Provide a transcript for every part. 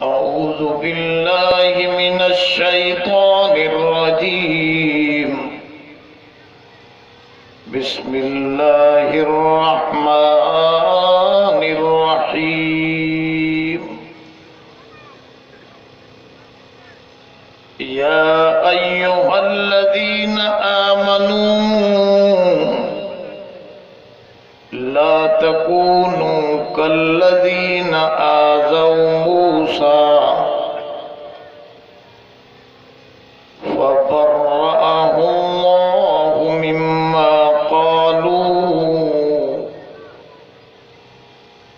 अऊज़ु बिल्लाहि मिनश शैतानिर रजीम। बिस्मिल्लाहिर रहमानिर रहीम। या अय्युहल्लज़ीना आमनू ला तकूनू कल्लज़ीना आज़व मूसा फबर्रअहुल्लाहु मिम्मा क़ालू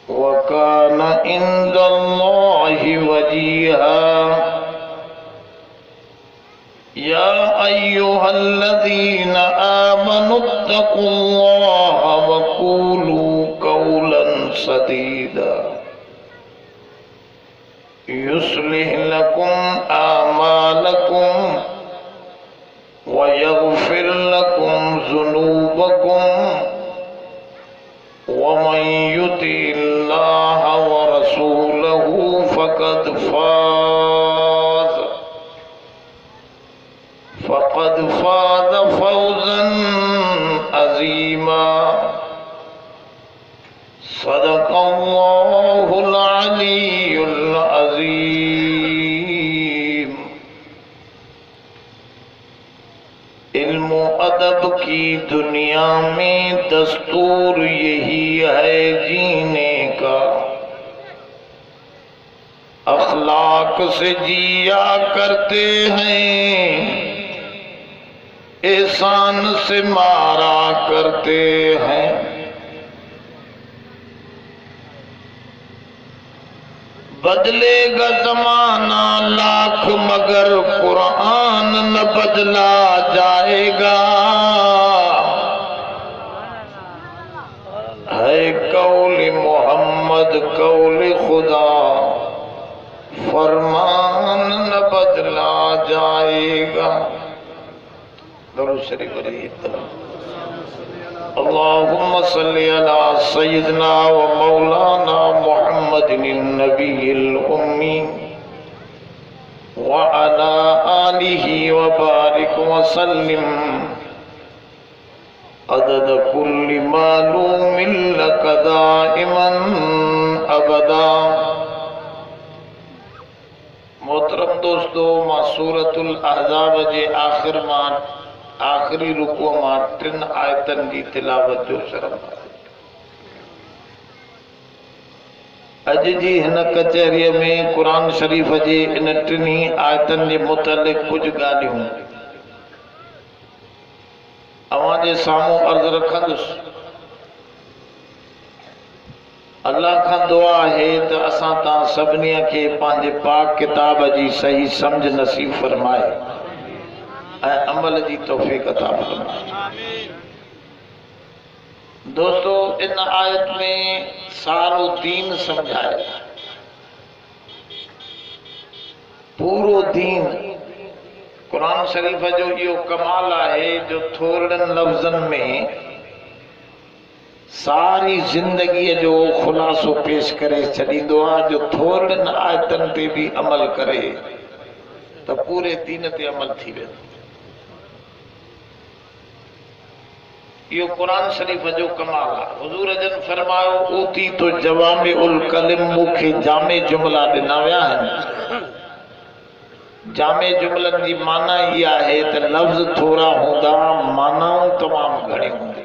वकान इंदल्लाहि वजीहा। या अय्युहल्लज़ीना आमनुत्तक़ुल्लाह वक़ूलू क़ौलन सदीदा युस्लिह लकुम आमालकुम वयग़फिर लकुम ज़ुनूबकुम वमन युतिइल्लाह वरसूलहु फ़क़द फ़ाज़ फ़ौज़न अज़ीमा। सदक़ल्लाहुल अलीयुल अज़ीम। इल्म अदब की दुनिया में दस्तूर यही है जीने का, अखलाक से जिया करते हैं, एहसान से मारा करते हैं। बदलेगा जमाना लाख मगर कुरान न बदला जाएगा। है कौल मोहम्मद कौल खुदा, फरमान न बदला जाएगा। दरूद शरीफ पढ़िए। अल्लाहुम्मा सल्ली अला सय्यिदना व मौलाना मुहम्मदिन नबिय्यिल उम्मी व अला आलिहि व बारिक व सल्लिम अदद कुल्लि मालूमिन लक दाइमन अबदा। मोहतरम दोस्तों, मां सूरतुल अहज़ाब जे आखिर मां आखिरी रुको मां 3 आयतन जी तिलावत जो शरम आहे। अज जी हिन कचहरी में कुरान शरीफ जे इन 3 आयतन जे मुतलिक़ कुछ ॻाल्हियूं अवां जे साम्हूं अर्ज़ रखंदुसि। अल्लाह खां दुआ है तो असां तव्हां सभिनी खे पंहिंजे पाक किताब जी सही समझ नसीब फरमाए ऐं अमल जी तौफ़ीक़ अता फरमाए। दोस्तों, इन आयत में सारो दीन समझाया, पूरो दीन। कुरान शरीफ जो इहो कमाल है जो थोड़न लफ्ज़न में सारी जिंदगी जो खुलासो पेश करे छॾींदो आहे, जो थोड़न आयतन ते भी अमल करे तो पूरे दीन ते अमल थी वेंदो। यो कुरान शरीफ जो कमाल आहे। हुजूर जन फरमायो, ऊती तो जवामे उल कलिम, मूंखे जामे जुमला ॾिना विया आहिनि। जामे जुमलन जी माना इहा है त लफ़्ज़ थोड़ा हूंदा, मानाऊं तमाम घणी हूंदी।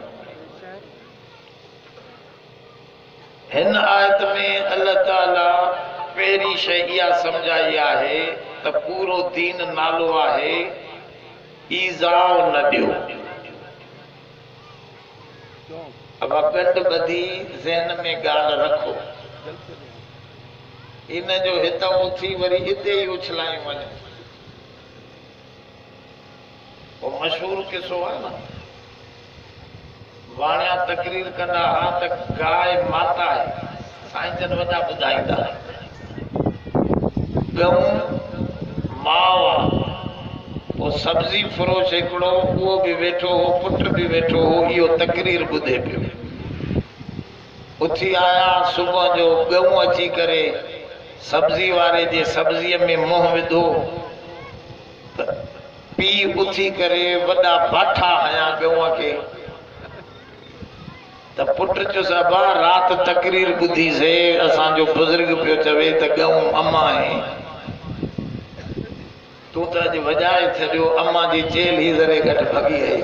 हिन आयत में अल्लाह ताला पहिरीं शइ इहा सम्झाई आहे त पूरो दीन नालो आहे ईज़ाउ न ॾियो। अब गंढ ॿधी ज़हन में ॻाल्हि रखो, इन जो हितां उथी वरी हिते ई उछलायूं वञो। वो मशहूर किसो आहे न, वाणिया तकरीर कंदा हा त गाय माता है, साईं जन वॾा ॿुधाईंदा। गऊं माउ आहे, वो सब्जी फरोश हिकिड़ो उहो भी वेठो हो, पुट भी वेठो हो, इहो तकरीर ॿुधे पियो। उथी आया सुबह जो गऊं अची करे सब्जी वारे जे सब्जी में मुंह विधो पी उथी करे वॾा बाठा हया ॿियों के त पुट चो सबा रात तकरीर बुधी से असां जो बुजुर्ग पियो चवे त गऊं अम्मा है तू त अज वजाए छॾियो अम्मा जी जेल ही ज़रे घट भगी आई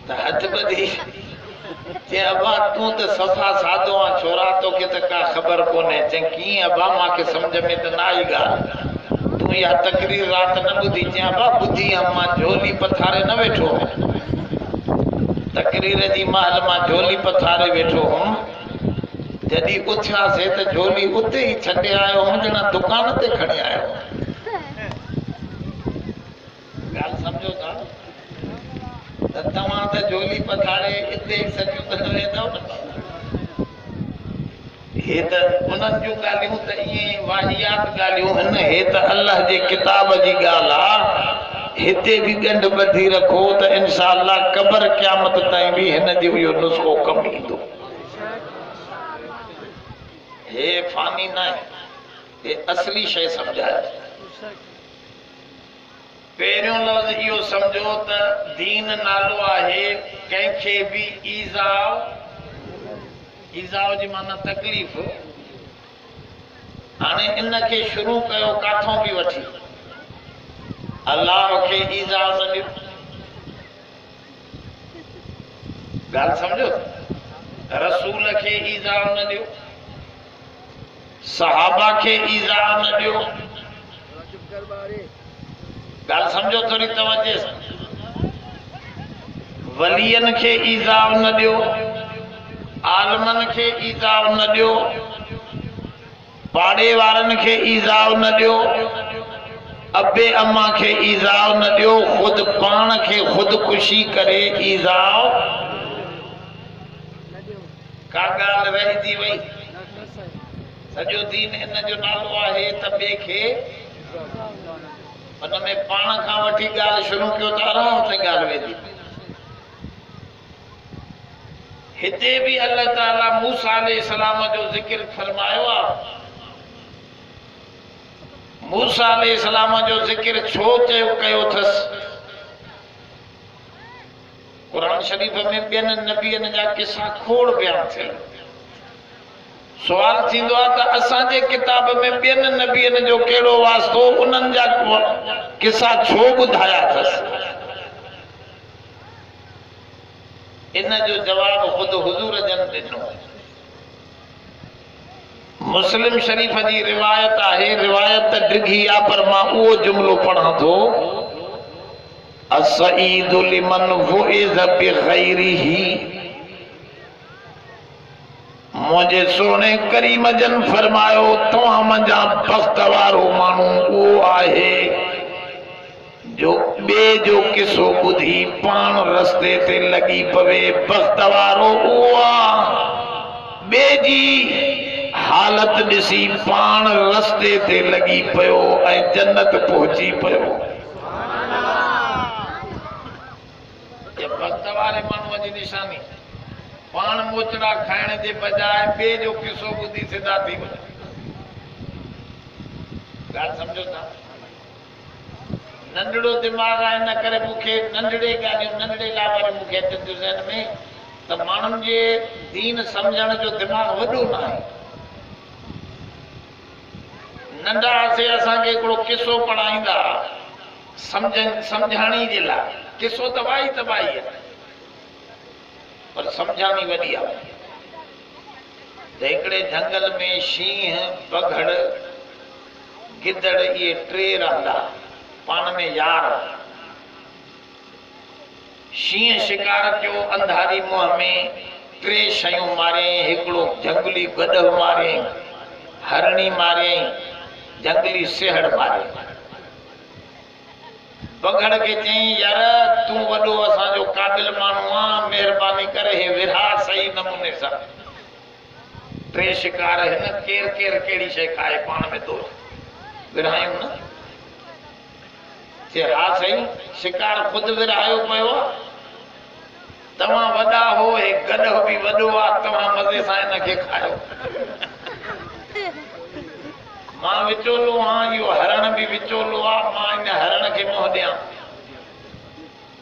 त हथ ॿधी चे अबा तू त सफ़ा सादो आ छोरा तो के त का खबर कोने चे की अबा मां के समझ में त ना आई ॻाल्हि तू या तकरीर रात न बुधी चे अबा बुधी अम्मा झोली पथारे न वेठो तकरीर जी महल मां झोली पथारे वेठो हुम जदी उथिया से त झोली उते ही छॾे आयो हुम जना दुकान ते खणी आयो ॻाल्हि सम्झो था त तव्हां त झोली पथारे इते सॼो त न वेंदव न हे त उन्हनि जूं ॻाल्हियूं त इएं वाहियात ॻाल्हियूं आहिनि हे त अल्लाह जे किताब जी ॻाल्हि आहे हिते भी गंढ ॿधी रखो त इंशाअल्लाह क़बर क़यामत ताईं भी हिन जो इहो नुस्ख़ो कम ईंदो हे फानी न आहे हे असली शइ समझाए पहिरियों लफ़्ज़ इहो समझो त दीन नालो आहे कंहिंखे भी ईज़ाउ जी माना तकलीफ़ हाणे इन खे शुरू कयो काथों भी वठी अल्लाह के ईज़ाउ न ॾियो ॻाल्हि समझो रसूल के ईज़ाउ न ॾियो सहाबा के ईज़ाउ न ॾियो ॻाल्हि समझो थोड़ी तवज्जो सां वलियन के ईज़ाउ न ॾियो आलमन के ईज़ाउ न ॾियो पाड़े वारन के ईज़ाउ न ॾियो अबे अम्मा के ईज़ाउ न ॾियो खुद पान के खुदकुशी करे ईज़ाउ का ॻाल्हि रहिजी वई सॼो दीन इन जो नालो आहे त ॿिए खे उन में पाण खां वठी ॻाल्हि शुरू कयो त आराम सां ॻाल्हि वेंदी हिते भी अल्लाह ताला मूसा अलैहिस्सलाम जो ज़िक्र फरमायो आहे मूसा अलैहिस्सलाम जो ज़िक्र छो कयो थस कुरान शरीफ में ॿियनि नबियनि जा किस्सा खोड़ बयान थियल सवाल थींदो आहे त असांजे किताब में ॿियनि नबियनि जो कहिड़ो वास्तो उन्हनि जा किस्सा छो ॿुधाया अथसि इन जो जवाब खुद हुजूर जन ॾिनो मुस्लिम शरीफ जी रिवायत आहे रिवायत डिघी आहे पर मां उहो जुमलो पढ़ां थो असईदु लिमन वुइज़ बिग़ैरिही मुझे सोने करीम जन फरमायो तव्हां मंझा बख़्त वारो माण्हू उहो आहे जो ॿिए जो किस्सो ॿुधी पाण रस्ते ते लॻी पवे बख़्त वारो उहो आहे ॿिए जी हालत ॾिसी पाण रस्ते ते लॻी पियो ऐं जन्नत पहुची पियो बख़्त वारे माण्हूअ जी निशानी पाण मोचड़ा खाइण जे बजाय ॿिए जो किस्सो ॿुधी सिधा थी वञे ॻाल्हि सम्झो था नंढड़ो दिमाग़ आहे न करे मूंखे नंढड़े ॻाल्हियूं नंढड़े लाइ मूंखे अचनि ज़हन में त माण्हुनि जे दीन सम्झण जो दिमाग़ वॾो न आहे नंढा से असांखे हिकिड़ो किस्सो पढ़ाईंदा सम्झाणी जे लाइ किस्सो तबाही तबाही आहे पर सम्झाणी वॾी आहे त हिकिड़े झंगल में शींह बघड़ गिदड़ इहे टे रहंदा पाण में यार शींह शिकार कयो अंधारी मुंहं में टे शयूं मारे हिकिड़ो जंगली गॾ मारे हरणी मारे जंगली सिहड़ मारे बघड़ के चई यार तू वॾो असांजो क़ाबिल माण्हू आहे महिरबानी करे हे विरहा सही नमूने सां टे शिकार हिन केर केर कहिड़ी शइ खाए पाण में दोस्त विरहायूं न हा सही शिकार खुद विरहायो पियो आहे तव्हां वॾा हो हे गॾो बि वॾो आहे तव्हां मज़े सां हिनखे खायो मां विचोलो आहियां इहो हरण बि विचोलो आहे मां हिन हरण खे मोह ॾियां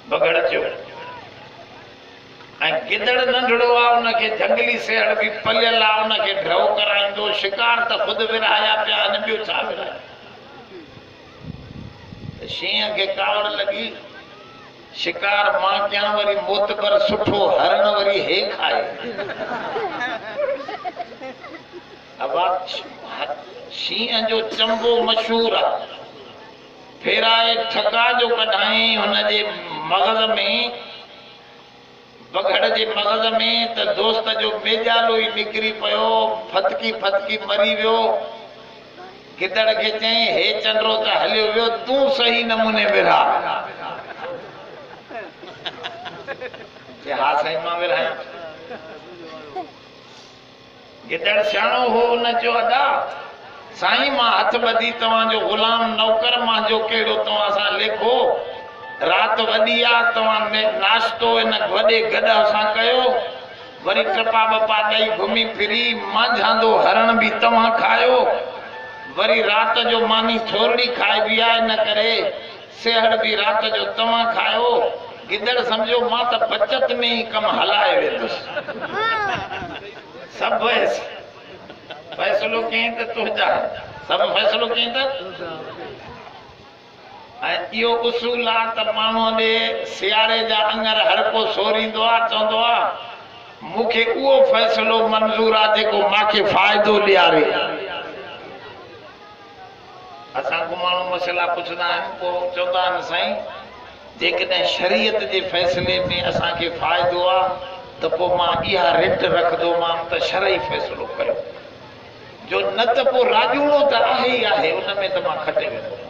बगड़ चयो ऐं गिदड़ नंढड़ो आहे उनखे जंगली सेहड़ बि पलियल आहे उनखे ड्रव कराईंदो शिकार त ख़ुदि विरहाया पिया आहिनि ॿियो छा विरहाया शींहं खे कावड़ लॻी शिकार मां कयां वरी मोतबर सुठो हरण वरी हे खाए शींहं जो चंबो मशहूर आहे फेराए ठका जो कढाई हुनजे मग़ज़ में बगड़ जे मग़ज़ में त दोस्त जो मेजालो ई निकिरी पियो फतकी फतकी मरी वियो गिदड़ खे चई हे चंद्रो त हलियो वियो तूं सही नमूने विरहा हा साईं मां विरहायां गिदड़ सियाणो हो उन चयो अदा साईं मां हथ ॿधी तव्हांजो ग़ुलाम नौकर मुंहिंजो कहिड़ो तव्हां सां लेखो रात वॾी आहे तव्हां नाश्तो इन वॾे गॾ सां कयो वरी टपा बपा ॾेई घुमी फिरी मंझांदो हरण बि तव्हां खायो वरी रात जो मानी थोरड़ी खाइबी आहे इन करे सेहड़ बि रात जो तव्हां खायो गिदड़ सम्झो मां त बचत में ई कमु हलाए वेंदुसि सभु फ़ैसिलो कयईं त तुंहिंजा सभु फ़ैसिलो कयईं त ऐं इहो उसूल आहे त माण्हूअ ॾे सियारे जा अंगर हर को सोरींदो आहे चवंदो आहे मूंखे उहो फ़ैसिलो मंज़ूर आहे जेको मूंखे फ़ाइदो ॾियारे असां को माण्हू मसइला पुछंदा आहिनि पोइ चवंदा आहिनि साईं जेकॾहिं शरीयत जे फ़ैसिले में असांखे फ़ाइदो आहे त पोइ मां इहा रिट रखंदोमान त शरई फ़ैसिलो कयो जो न त पोइ राजूणो त आहे ई आहे उन में त मां खटे वेंदो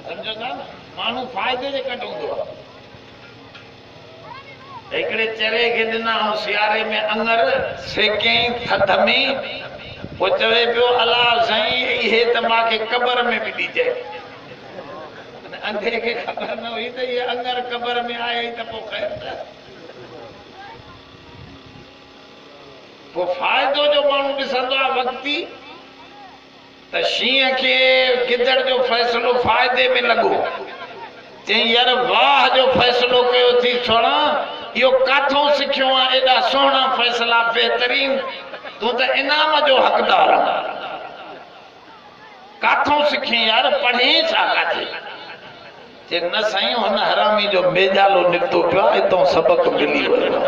सम्झो था न माण्हू फ़ाइदे जे कटि हूंदो आहे हिकिड़े चरे खे ॾिना ऐं सियारे में अंगर सेकईं थधि में पोइ चवे पियो अलाह साईं इहे त मूंखे क़बर में बि ॾिजे अंधे खे ख़बर न हुई त इहे अंगर क़बर में आया त पोइ ख़ैर पोइ फ़ाइदो जो माण्हू ॾिसंदो आहे वक़्ती त शींहं खे गिदड़ जो फ़ैसिलो फ़ाइदे में लॻो चई यार वाह जो फ़ैसिलो कयो थी छोड़ा इहो काथों सिखियो आहे एॾा सुहिणा फ़ैसिला बहितरीन तूं त इनाम जो हक़दार आहे काथों सिखी यार पढ़े छा काथे जे न साईं हुन हरामी जो मेजालो निकितो पियो आहे हितां सबक मिली वियो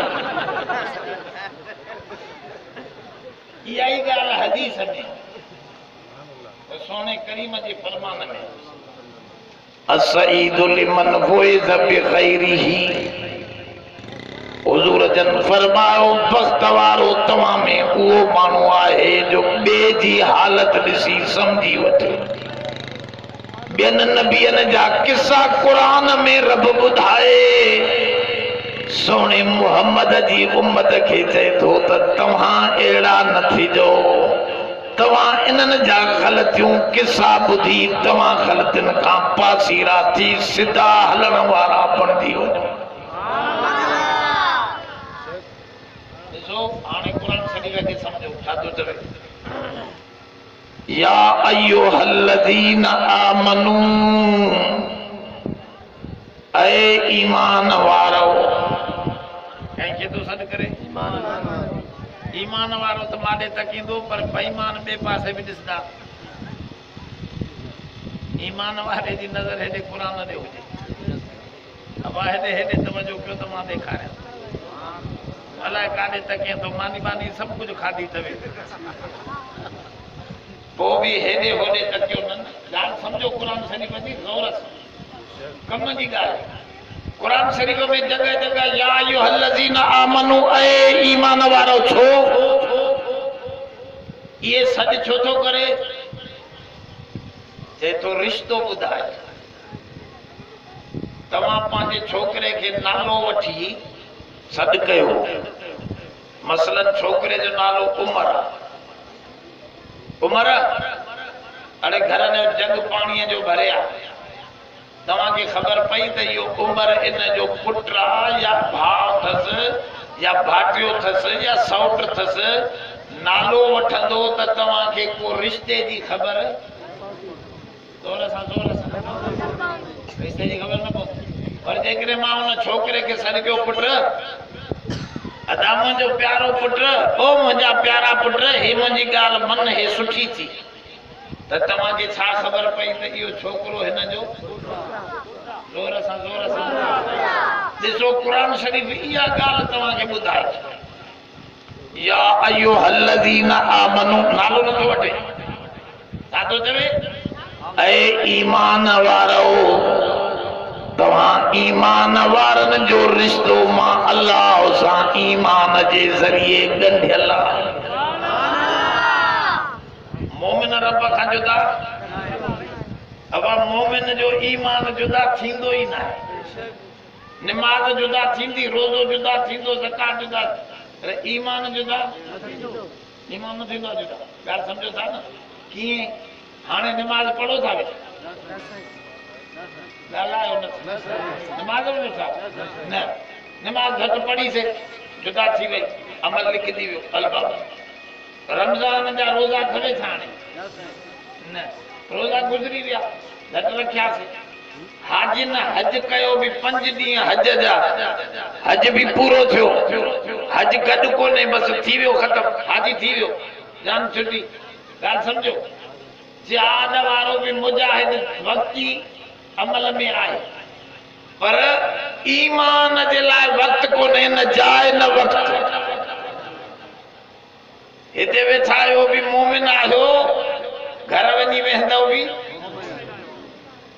इहा ई ॻाल्हि हदीस में सोने करीम जे फरमान में असईद लिमन फुइज़ बिग़ैरिही हुजूर जन फरमायो बख़्त वारो तव्हां में उहो माण्हू आहे जो ॿिए जी हालत ॾिसी सम्झी वठे ॿियनि नबियनि जा किस्सा क़ुरान में रब ॿुधाए सोने मुहम्मद जी उम्मत खे चए थो त तव्हां अहिड़ा न थिजो तव्हां इन्हनि जा ग़लतियूं किस्सा ॿुधी तव्हां ग़लतियुनि खां पासीरा थी सिधा हलण वारा बणिजी वञो ॾिसो हाणे क़ुरान शरीफ़ खे सम्झो छा थो चवे या अय्युहल्लज़ीन आमनू ऐ ईमान वारो कंहिंखे थो सॾु करे ईमान वारो त माॾे तकींदो पर बेईमान ॿिए पासे बि ॾिसंदा ईमान वारे जी नज़र हेॾे क़ुर ते हुजे अब हेॾे तवजो कयो त मां ॾेखारियां अलाए काॾे तके थो मानी बानी सभु कुझु खाधी अथवे पोइ बि हेॾे होॾे तकियो न ॻाल्हि सम्झो क़ुर शरीफ़ जी ग़ौर सां कम जी ॻाल्हि क़ुर शरीफ़ में जगह जगह या अय्युहल्लज़ीन आमनू ऐ ईमान वारो छो ये सॾ छो थो करे चए थो रिश्तो ॿुधाए तव्हां पंहिंजे छोकिरे खे नालो वठी सॾ कयो मसलन छोकिरे जो नालो उमर आहे उमर अड़े घर में जग पाणीअ जो भरिया तव्हां खे ख़बर पई त इहो उमर इन जो पुट या भाउ अथसि या भाटियो अथसि या सौट अथसि नालो वठंदो त तव्हां खे को रिश्ते जी ख़बर ज़ोर सां रिश्ते जी ख़बर न पवंदी। पर जेकॾहिं मां हुन छोकिरे खे सॾु कयो पुट अदा मुंहिंजो प्यारो पुट ओ मुंहिंजा प्यारा पुट हे मुंहिंजी ॻाल्हि मन हे सुठी थी त तव्हांखे छा ख़बर पई त इहो छोकिरो हिन जो ज़ोर सां ॾिसो क़ुरान शरीफ़ इहा ॻाल्हि तव्हांखे ॿुधाए या अय्युहल्लज़ीना आमनू नालो नथो वठे छा थो चवे ऐं ईमान वारो तव्हां ईमान वारनि जो रिश्तो मां अल्लाह सां ईमान जे ज़रिए ॻंढियल आहे। मोमिन रब खां जुदा अब मोमिन जो ईमान जुदा थींदो ई न आहे। नमाज जुदा थींदी रोज़ो जुदा थींदो ज़कात जुदा पर ईमान जुदा ईमान न थींदो जुदा ॻाल्हि सम्झो था न कीअं हाणे नमाज पढ़ो था ॻाल्हायो न नमाज में छा न नमाज घटि पढ़ी से जुदा थी वई अमल लिखजी वियो अलबा रमज़ान जा रोज़ा करे था हाणे न रोज़ा गुज़री विया घटि रखियासीं हाजी न हज कयो बि 5 ॾींहं हज जा हज बि पूरो थियो हज गॾु कोन्हे बसि थी वियो ख़तमु हाजी थी वियो जान छुटी ॻाल्हि सम्झो जिहाद वारो बि मुजाहिद वक़्ती अमल में आहे पर ईमान जे लाइ वक़्त कोन्हे न जाइ न वक़्त हिते वेठा आहियो बि मोमिन आहियो घर वञी वेंदव बि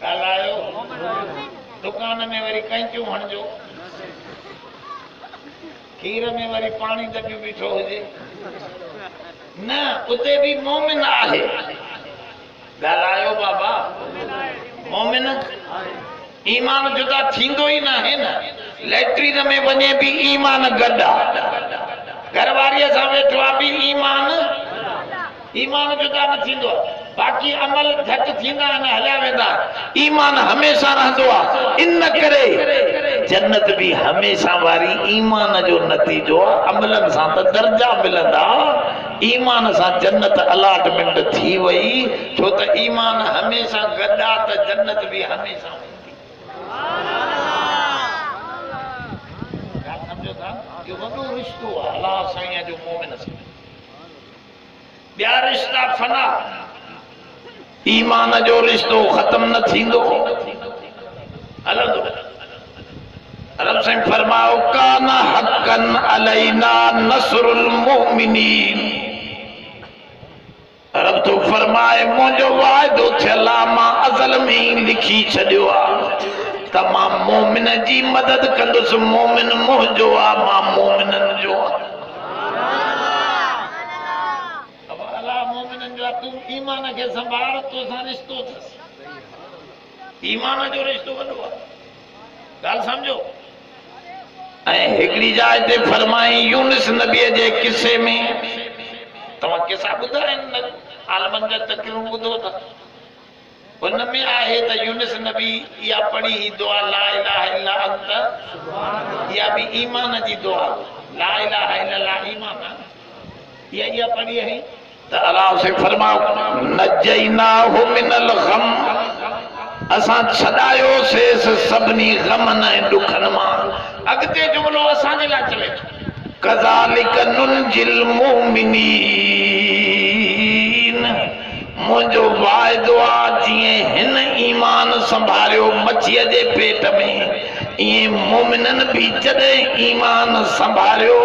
ॻाल्हायो दुकान में वरी कैंचू हणजो खीर में वरी पाणी दॿियो बीठो हुजे न उते बि मोमिन आहे ॻाल्हायो बाबा मोमिन ईमान जुदा थींदो ई न आहे न लैट्रिन में वञे बि ईमान गॾु आहे घरवारीअ सां वेठो आहे बि ईमान जुदा न थींदो आहे बाक़ी अमल घटि थींदा आहिनि हलिया वेंदा ईमान हमेशह रहंदो आहे इन करे जन्नत भी हमेशा वारी ईमान जो नतीजो अमलन सां त दर्जा मिलंदा ईमान सां जन्नत अलाटमेंट थी वई छो त ईमान हमेशा गदा त जन्नत भी हमेशा हूंदी समझो था कि वॾो रिश्तो आहे अलाह साईं जो मोमिन सां ॿिया रिश्ता फना ईमान जो रिश्तो खत्म न थींदो हलंदो रब साईं फरमाओ काना हक़न अलैना नसरुल मुमिनीन रब तो फरमाए मुंहिंजो वाइदो थियल आहे मां अज़ल में ही लिखी छॾियो आहे त मां मोमिन जी मदद कंदुसि मोमिन मुंहिंजो आहे मां मोमिननि जो आहे तू ईमान के संभाल तो सा रिश्तो ईमान जो रिश्तो वॾो आहे ॻाल्हि सम्झो ऐं हिकिड़ी जाइ ते फरमाई यूनुस नबीअ जे किसे में तव्हां किसा ॿुधा आहिनि आलमनि जा तकरीरूं ॿुधो था उन में आहे त यूनुस नबी इहा पढ़ी ही दुआ ला इलाहा इल्ला अंत इहा बि ईमान जी दुआ ला इलाहा इल्लल्लाह ईमान इहा पढ़ी है त अल्लाह से फरमाओ नजैनाहु मिनल गम असां छॾायो सेस सभिनी गमन ऐं ॾुखनि मां अॻिते जुमिलो असांजे लाइ चवे कज़ालिक नुनजिल मुमिनीन मुंहिंजो वाइदो आहे जीअं हिन ईमान संभालियो मच्छीअ जे पेट में ईअं मोमिननि बि जॾहिं ईमान संभालियो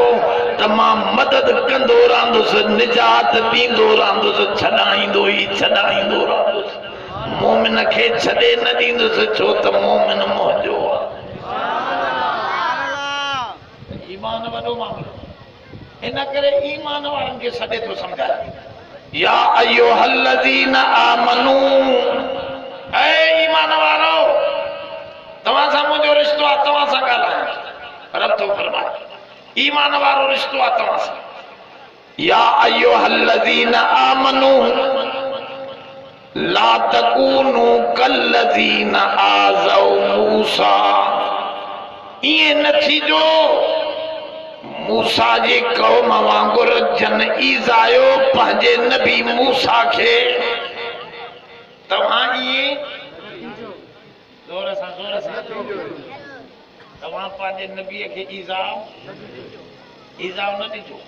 त मां मदद कंदो रहंदुसि निजात ॾींदो रहंदुसि छॾाईंदो रहंदुसि मोमिन खे छॾे न ॾींदुसि छो त मोमिन मुंहिंजो आहे ईमान वॾो मामिलो हिन करे ईमान वारनि खे सॾे थो सम्झाए या अय्युहल्लज़ीना आमनू ऐ ईमान वारो तव्हां सां मुंहिंजो रिश्तो आहे तव्हां सां ॻाल्हायां रब थो फरमाए ईमान वारो रिश्तो आहे तव्हां सां या अय्युहल्लज़ीना आमनू ला तकूनु कल्लज़ीना आज़ौ मूसा, ये न थीजो मूसा जे कौम वांगुर जन ईज़ायो पंहिंजे नबी मूसा खे। तव्हां ये जोर सां तव्हां पंहिंजे नबीअ खे ईज़ाओ न ॾिजो,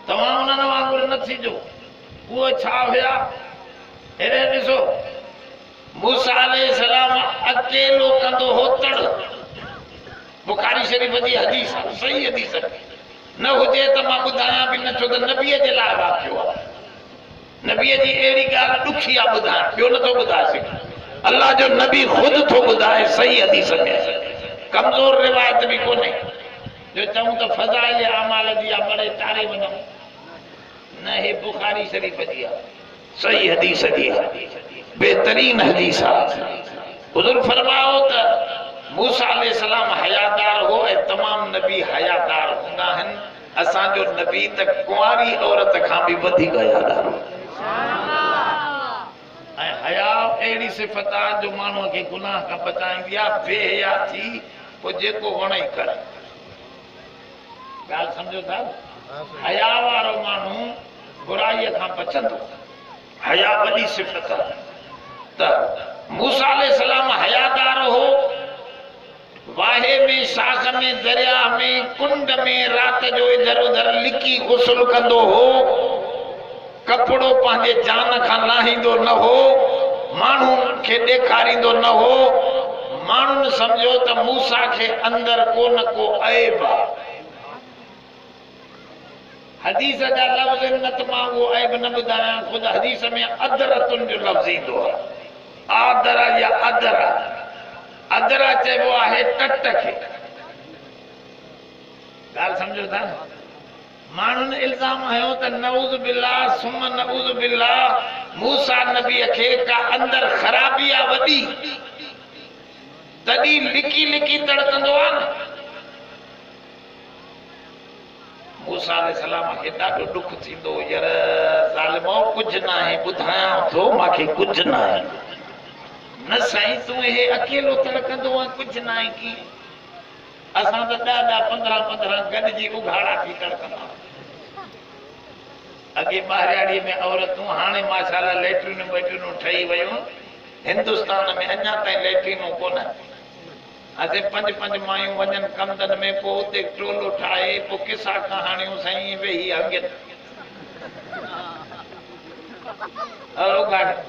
तव्हां उन्हनि वांगुर न थीजो। उहो छा हुया? हेरे ॾिसो, मूसा अलैहिस्सलाम अकेलो कंदो हो तड़। बुखारी शरीफ़ जी हदीस, सही हदीस न हुजे त मां ॿुधायां बि न, छो त नबीअ जे लाइ वाक़ियो आहे। नबीअ जी अहिड़ी ॻाल्हि ॾुखी आहे ॿुधाइण, ॿियो नथो ॿुधाए सघे। अल्लाह जो नबी ख़ुदि थो ॿुधाए सही हदीस में, कमज़ोर रिवायत बि कोन्हे जो चऊं त फज़ाइल अमाल जी आहे बड़े चारे वञूं न। हे बुखारी शरीफ़ जी आहे, सही हदीस जी आहे, बेहतरीन हदीस आहे। हुज़ूर फरमायो त मूसा अलैहिस्सलाम हयादार हो ऐं तमाम नबी हयादार हूंदा आहिनि। असांजो नबी त कुंवारी औरत खां बि वधीक हयादार हो। ऐं हया अहिड़ी सिफ़त आहे जो माण्हूअ खे गुनाह खां बचाईंदी आहे। बेहया थी पोइ जेको वणे करे, ॻाल्हि सम्झो था? हया वारो माण्हू बुराईअ खां बचंदो। हया वॾी सिफ़त आहे। त मूसा अलैहिस्सलाम हयादार हो। वाहे में, शाख में, दरिया में, कुंड में रात जो इधर उधर लिकी गुस्ल कंदो हो। कपड़ो पंहिंजे जान खां लाहींदो न हो, माण्हुनि खे ॾेखारींदो न हो। माण्हुनि सम्झो त मूसा खे अंदर को न को ऐब आहे। हदीस जा लफ़्ज़ न त मां उहो ऐब न ॿुधायां, ख़ुदि हदीस में अदरतुनि जो लफ़्ज़ ईंदो आहे। आदर या अदर, अदर चइबो आहे टट खे। ॻाल्हि सम्झो था? माण्हुनि इल्ज़ाम हयो त नऊज़ बिल्लाह सुम नऊज़ बिल्लाह मूसा नबीअ खे का अंदर ख़राबी आहे वॾी, तॾहिं लिकी लिकी तड़कंदो आहे न। मूसा अलैहिस्सलाम खे ॾाढो ॾुख थींदो, यार ज़ालिमो कुझु न आहे, ॿुधायां थो मूंखे कुझु न आहे। न साईं तूं हे अकेलो तड़कंदो आहे, कुझु न आहे। कीअं? असां त 10-10, 15-15 गॾिजी उघाड़ा थी तड़कंदा। अॻे ॿाहिरियाड़ीअ में औरतूं, हाणे माशाअल्लाह लेट्रिनूं वेट्रिनूं ठही वियूं। हिंदुस्तान में अञा ताईं लेट्रिनूं कोन। असां 5-5 मायूं वञनि कमदनि में, पोइ उते टोलो ठाहे, पोइ किसा कहाणियूं साईं वेही अॻियनि।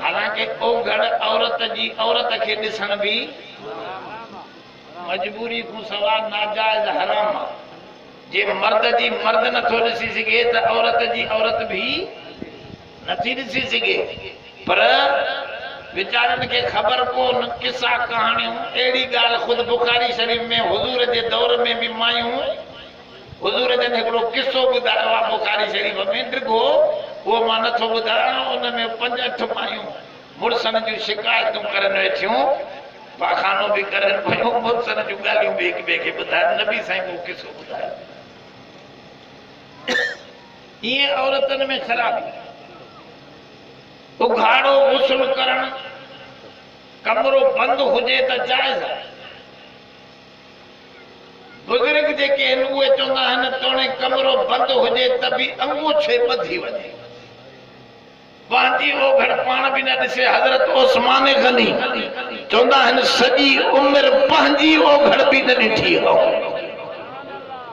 हालांकि ओघड़ औरत खे ॾिसण बि मजबूरी खां सवाइ नाजाइज़ हराम आहे। जे मर्द जी मर्द नथो ॾिसी सघे त औरत जी औरत बि नथी ॾिसी सघे। पर वीचारनि खे ख़बर कोन, किसा कहाणियूं। अहिड़ी ॻाल्हि ख़ुदि बुखारी शरीफ़ में हुज़ूर जे दौर में बि मायूं, हुज़ूर जन हिकिड़ो किसो ॿुधायो आहे बुखारी शरीफ़ में, ॾिघो उहो मां नथो ॿुधायां। उन में 5-8 मायूं मुड़ुसनि जूं शिकायतूं करनि वेठियूं, पाखानो बि करनि पियूं, मुड़ुसनि जूं ॻाल्हियूं बि हिक ॿिए खे ॿुधाइनि। नबी साईं को किसो ॿुधायो। ईअं औरतुनि में ख़राबी। उघाड़ो गुस्ल करणु, कमरो बंदि हुजे त जाइज़ आहे। बुज़ुर्ग जेके आहिनि उहे चवंदा आहिनि तोणे कमरो बंदि हुजे त बि अंगूछे ॿधी वञे। पंहिंजी ओघड़ पाण बि न ॾिसे। हज़रत उस्मान गनी चवंदा आहिनि सॼी उमिरि पंहिंजी ओघड़ बि न ॾिठी हो।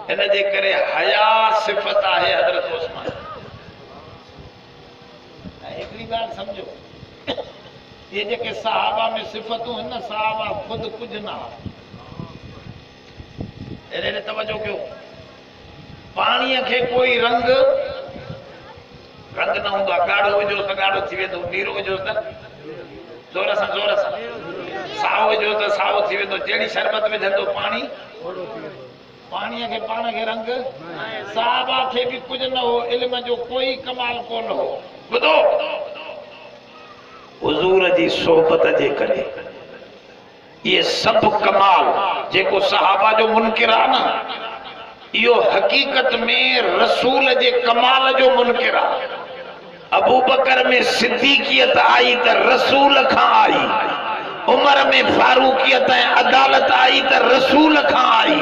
हिन जे करे हया सिफ़त आहे हज़रत उस्मान। हिकिड़ी ॻाल्हि सम्झो, ये जेके सहाबा में सिफ़तूं आहिनि न, सहाबा ख़ुदि कुझु न आहे। एॾे तवजो कयो। पाणीअ खे कोई रंग न हूंदो आहे। ॻाढ़ो विझो त ॻाढ़ो थी वेंदो, नीरो विझो त ज़ोर सां साओ विझो त साओ थी वेंदो। जहिड़ी शरबत विझंदो पाणी, पाणीअ खे पाण खे रंग। सहाबा खे बि कुझु न हो, इल्म जो कोई कमाल कोन हो। ॿुधो, हुज़ूर जी सोबत जे करे ये सभु कमाल जेको सहाबा जो मुनकिर आहे न, इहो हक़ीक़त में रसूल जे कमाल जो मुनकिर आहे। अबू बकर में सिद्दीकियत आई त रसूल खां आई, उमर में फारूकियत ऐं अदालत आई त रसूल खां आई,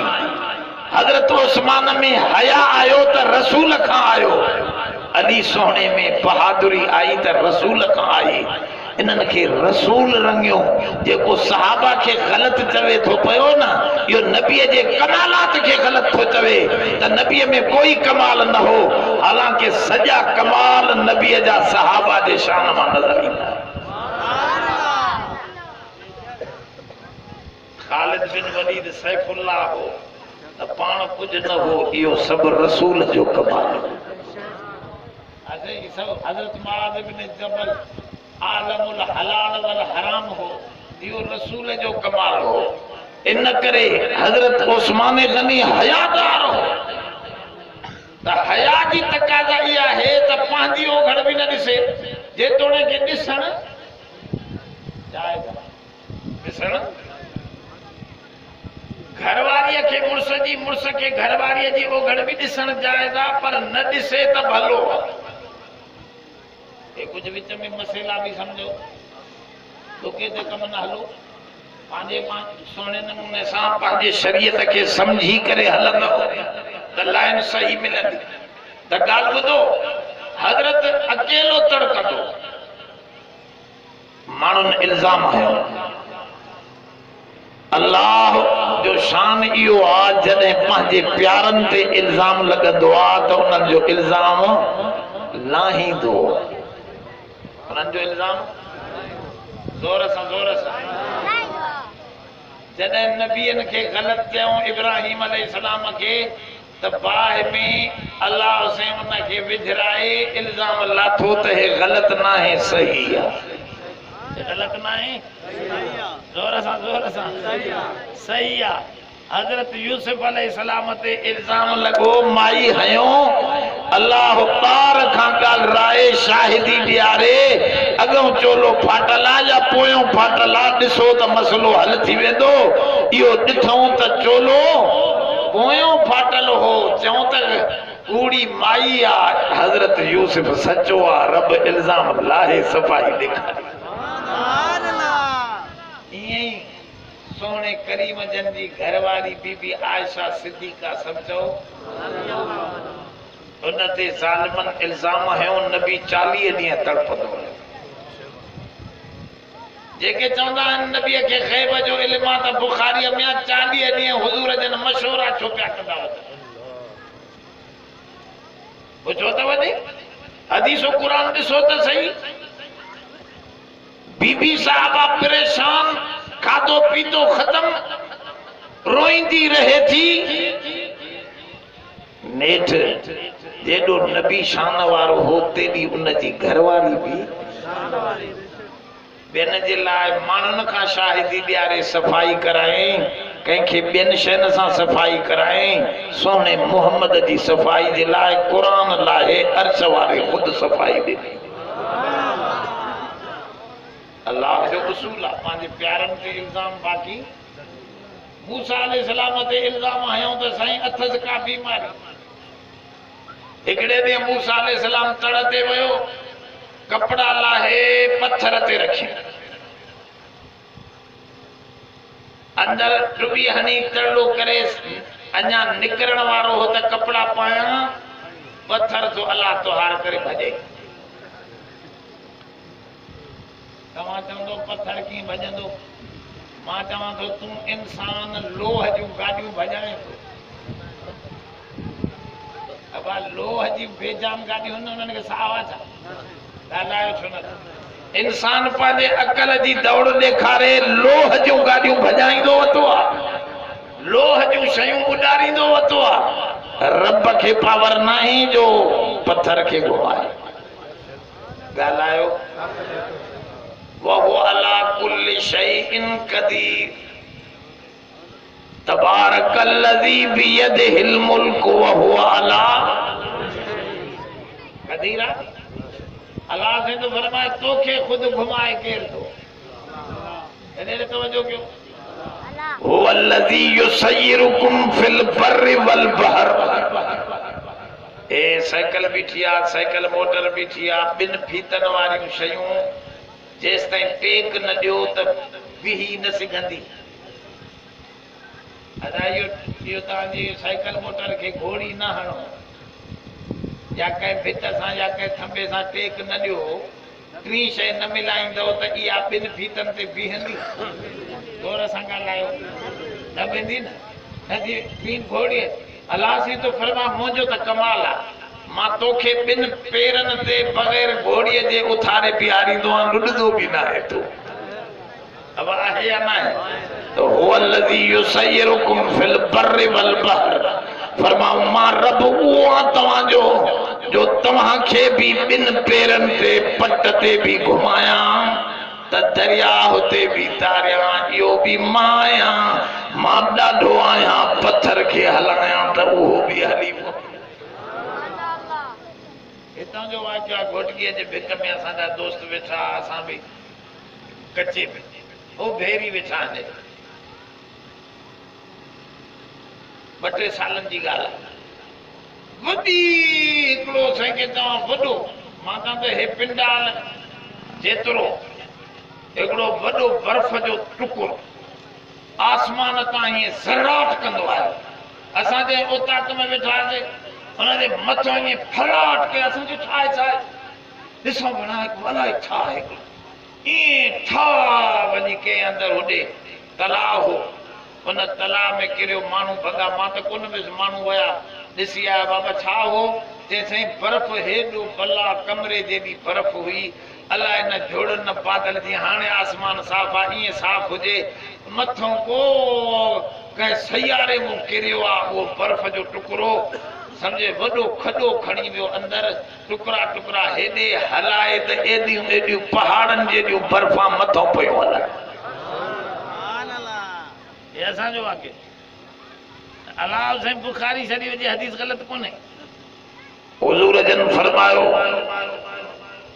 हजरत उस्मान में हया आयो त रसूल खां आयो, अली सोहणे में बहादुरी आई त रसूल खां आई। इन्हनि खे रसूल रंगियो। जेको सहाबा खे ग़लत चवे थो पियो न, इहो नबीअ जे कमालात खे ग़लत थो चवे त नबीअ में कोई कमाल न हो, हालांकि सॼा कमाल नबीअ जा सहाबा जे शान मां नज़र ईंदा। खालिद बिन वलीद सैफुल्लाह हो त पाण कुझु न हो, इहो सभु रसूल जो कमाल हो। हज़रत मुआज़ बिन जबल आलमुल हलाल वल हराम हो, इहो रसूल जो कमाल हो। इन करे हज़रत उस्मान गनी हयादार हो त हया जी तकाज़ा इहा आहे त पंहिंजी ओघड़ बि न ॾिसे, जेतोणीकि ॾिसण जायज़ ॾिसण घरवारीअ खे मुड़ुस खे घरवारीअ जी ओघड़ बि ॾिसण जायज़ आहे, पर न ॾिसे त भलो आहे। कुछ विच में मसइला भी समझो, धोखे ते कम न हलो, पंहिंजे सोने नमूने सां पंहिंजे शरीयत खे समझी करे हलंदो त लाइन सही मिलंदी। त ॻाल्हि ॿुधो, हज़रत अकेलो तड़कंदो, माण्हुनि इल्ज़ाम हयो। अल्लाह जो शान इहो आहे, जॾहिं पंहिंजे प्यारनि ते इल्ज़ाम लॻंदो आहे त उन्हनि जो इल्ज़ाम लाहींदो। उन्हनि जो इल्ज़ाम ज़ोर सां जॾहिं नबीअनि खे ग़लति चयूं, इब्राहिम अलैहिस्सलाम खे, त बाहि में अल्लाह से उन खे विझराए इल्ज़ाम लाथो त हे ग़लति न आहे, सही आहे। ग़लति न आहे, ज़ोर सां सही आहे। हज़रत यूसुफ अलैहिस्सलाम ते इल्ज़ाम लॻो, माई हयो अल्लाह पार खां ॻाल्हाए शाहिदी ॾियारे, अॻों चोलो फाटल आहे या पोयों फाटल आहे, ॾिसो त मसलो हल थी वेंदो। इहो ॾिठऊं त चोलो पोयों फाटल हो, चऊं त कूड़ी माई आहे। हज़रत यूसुफ सचो आहे, रब इल्ज़ाम लाहे सफ़ाई ॾेखारी। ईअं ई सोने करीम जन जी घरवारी बीबी आयशा सिद्दीका समझो, उन ते ज़ालिमन इल्ज़ाम हयो, नबी 40 ॾींहं तड़पंदो रहियो। जेके चवंदा आहिनि नबीअ खे ग़ैब जो इल्म आहे त बुखारीअ में 40 ॾींहं हुज़ूर जन मशवरा छो पिया कंदा हुआ? पुछो त वञे, हदीसो क़ुरान ॾिसो त सही। बीबी साहबा परेशान, खाधो पीतो खत्म, रोईंदी रहे थी। नेठ जेॾो नबी शान वारो हो, तेॾी उनजी घरवारी भी ॿियनि जे लाइ माण्हुनि खां शाहिदी ॾियारे सफ़ाई कराए, कंहिंखे ॿियनि शयुनि सां सफ़ाई कराए। सोने मुहम्मद जी सफ़ाई जे लाइ क़ुरान लाहे अर्श वारे ख़ुदि सफ़ाई ॾिनी। अल्लाह जो उसूल आहे, पंहिंजे प्यारनि ते इल्ज़ाम। बाक़ी मूसा अलैहिस्सलाम ते इल्ज़ाम हयूं त साईं अथसि का बीमारी। हिकिड़े ॾींहुं मूसा अलैहिस्सलाम तड़ ते वियो, कपड़ा लाहे पत्थर ते रखी, अंदर टुबी हणी तड़ो करे अञा निकरण वारो हो त कपड़ा पाया, पत्थर तो अल्लाह तोहार करे भॼे। तव्हां चवंदो पत्थर कीअं भॼंदो? मां चवां थो तूं इंसान लोह जूं गाॾियूं भॼाए थो। अब लोह जी बेजाम गाॾियूं आहिनि, उन्हनि खे सावा छा ॻाल्हायो छो न? इंसान पंहिंजे अकल जी दौड़ ॾेखारे लोह जूं गाॾियूं भॼाईंदो वतो आहे, लोह जूं शयूं उॾारींदो वतो आहे। रब खे पावर नाही जो पत्थर खे घुमाए। ॻाल्हायो। वहु अला कुल्लि शैइन क़दीर, तबारकल्लज़ी बियदिहिल मुल्क वहु अला क़दीर। अल्लाह से तो फरमाए तोखे खुद घुमाए केर तो। इन्हें तवज्जो क्यों? हुवल्लज़ी युसय्यिरुकुम फिल बर्रि वल बहर। ए साइकिल बीठी आ, साइकिल मोटर बीठी आ, बिन फीतन वारियूं शयूं जेस ताईं टेक न ॾियो त बीही न सघंदी। अदा इहो तव्हांजी साइकिल मोटर खे घोड़ी न हणो या कंहिं भित सां या कंहिं थंबे सां टेक न ॾियो, टी शइ न मिलाईंदव त इहा ॿिनि फीतनि ते बीहंदी। जोर सां ॻाल्हायो, न वेंदी न टी घोड़ी। अलाह साईं तो फरमा मुंहिंजो त कमाल आहे, मां तोखे ॿिनि पेरनि ते बग़ैर घोड़ीअ जे उथारे बीहारींदो आहियां, लुॾंदो बि न आहे तूं। अब आहे या न आहे? तो हुवल्लज़ी युसय्यिरुकुम फिल बर्रि वल बहर, फरमाऊं मां रब उहो आहियां तव्हांजो जो तव्हांखे बि ॿिनि पेरनि ते पट ते बि घुमायां त दरियाह ते बि तारियां, इहो बि मां आहियां। मां ॾाढो आहियां पत्थर खे हलायां त उहो बि हली पओ। हितां जो वाक़िया घोटकीअ जे भिक में असांजा दोस्त वेठा, असां बि कचे में वो भेरी वेठा आहिनि। 2-3 सालनि जी ॻाल्हि आहे। वॾी हिकिड़ो साईं चवां वॾो, मां त हे पिंडाल जेतिरो हिकिड़ो वॾो बर्फ़ जो टुकुर आसमान तां हीअं ज़राट कंदो आहे। असां जे ओताक में वेठा हुआसीं, हुनजे मथां हीअं फलाट के असां जो छा आहे ॾिसो भला अलाए छा आहे। ईअं ठा वञी के अंदरि होॾे तलाउ हो, उन तलाउ में किरियो, माण्हू भॻा। मां त कोन वियुसि, माण्हू विया ॾिसी आया। बाबा छा हो? चई साईं बर्फ़ हेॾो भला कमरे जेॾी बर्फ़ हुई, अलाए न जोड़नि न बादल जी। हाणे आसमान साफ़ आहे, ईअं साफ़ हुजे, मथां को कंहिं सयारे मां किरियो आहे उहो बर्फ़ जो टुकड़ो, सम्झे वॾो खॾो खणी वियो अंदरि, टुकड़ा टुकड़ा हेॾे हलाए त एॾियूं एॾियूं पहाड़नि जहिड़ियूं बर्फ़ां मथां पियूं हलनि। ये असांजो वाक़ियो। अलाह साईं बुखारी शरीफ़ जी हदीस ग़लति कोन्हे। हुज़ूर जन फरमायो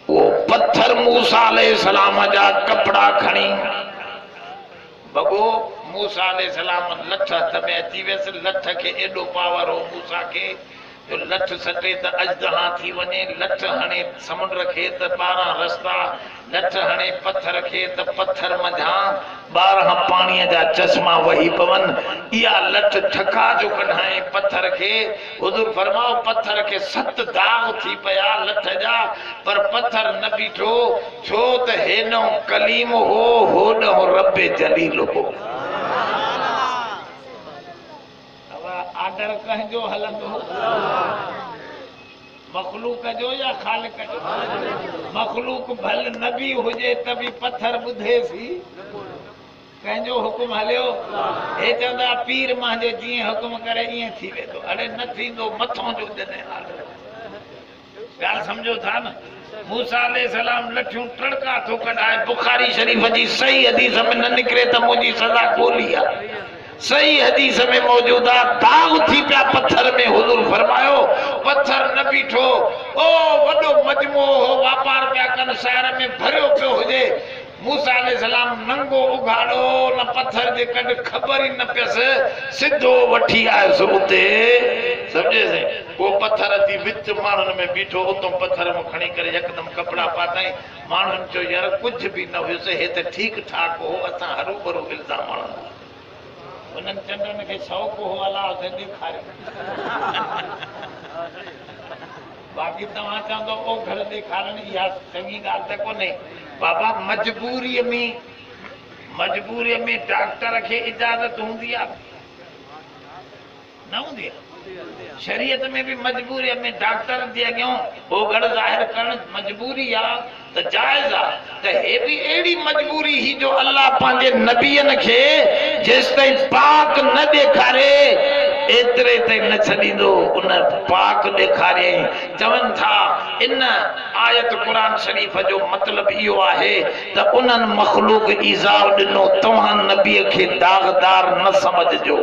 वो पत्थर मूसा अलैहिस्सलाम जा कपड़ा खणी बगो मूसा अलैहिस्सलाम लठ हथ में अची वियसि। लठ खे एॾो पावर हो मूसा खे जो लठ सटे त अजदहा थी वञे, लठ हणे समुंड खे त 12 रस्ता, लठ हणे पत्थर खे त पत्थर मंझां 12 पाणीअ जा चश्मा वही पवनि। इहा लठ ठका जो कढाए पत्थर खे। हुज़ूर फरमाओ पत्थर खे 7 दाग थी पिया लठ जा, पर पत्थर न बीठो, छो त हेॾो कलीम हो, होॾो रब जलील हो। आर्डर कंहिंजो हलंदो, मखलूक जो या ख़ालिक जो? मखलूक भल नबी हुजे त बि पत्थर ॿुधेसि, कंहिंजो हुकुम हलियो। हे चवंदा पीर मुंहिंजो जीअं हुकुम करे ईअं थी वेंदो। अड़े न थींदो, मथां जो जॾहिं ॻाल्हि सम्झो था न। मूसा अलैहिस्सलाम लठियूं टड़का थो कढाए। बुखारी शरीफ़ जी सही हदीस में न निकिरे त मुंहिंजी सज़ा गोली आहे। सही हदीस में मौजूद आहे, दाग थी पिया पत्थर में। हुज़ूर फरमायो पत्थर न बीठो, ओ वॾो मजमो हो, वापार पिया कनि, शहर में भरियो पियो हुजे। मूसा अलैहिस्सलाम नंगो उघाड़ो न पत्थर जे कॾ ख़बर ई न पियसि, सिधो वठी आयुसि उते, सम्झे से वो पत्थर अची विच माण्हुनि में बीठो, उतो पत्थर में खणी करे यकदम कपड़ा पाताई। माण्हुनि चयो यार कुझु बि न हुयुसि, हे त ठीकु ठाक हो, असां हरू भरू इल्ज़ाम हणंदा। उन्हनि चंडनि खे शौक़ु हो अलाह खे ॾेखारियो। बाक़ी तव्हां चवंदो ओ घर ॾेखारण, इहा चङी ॻाल्हि त कोन्हे बाबा। मजबूरीअ में डॉक्टर खे इजाज़त हूंदी आहे न हूंदी आहे? शरीयत में भी मजबूरी में डॉक्टर जे अॻियां ओघड़ ज़ाहिर करण मजबूरी आहे त जायज़ आहे। त हे भी एड़ी मजबूरी ही जो अल्लाह पंहिंजे नबियन खे जेसिताईं पाक न ॾेखारे एतिरे ताईं न छॾींदो। उन पाक ॾेखारे चवनि था इन आयत क़ुरान शरीफ़ जो मतलब इहो आहे त उन्हनि मखलूक ईज़ाउ ॾिनो, तव्हां नबीअ खे दागदार न समझजो।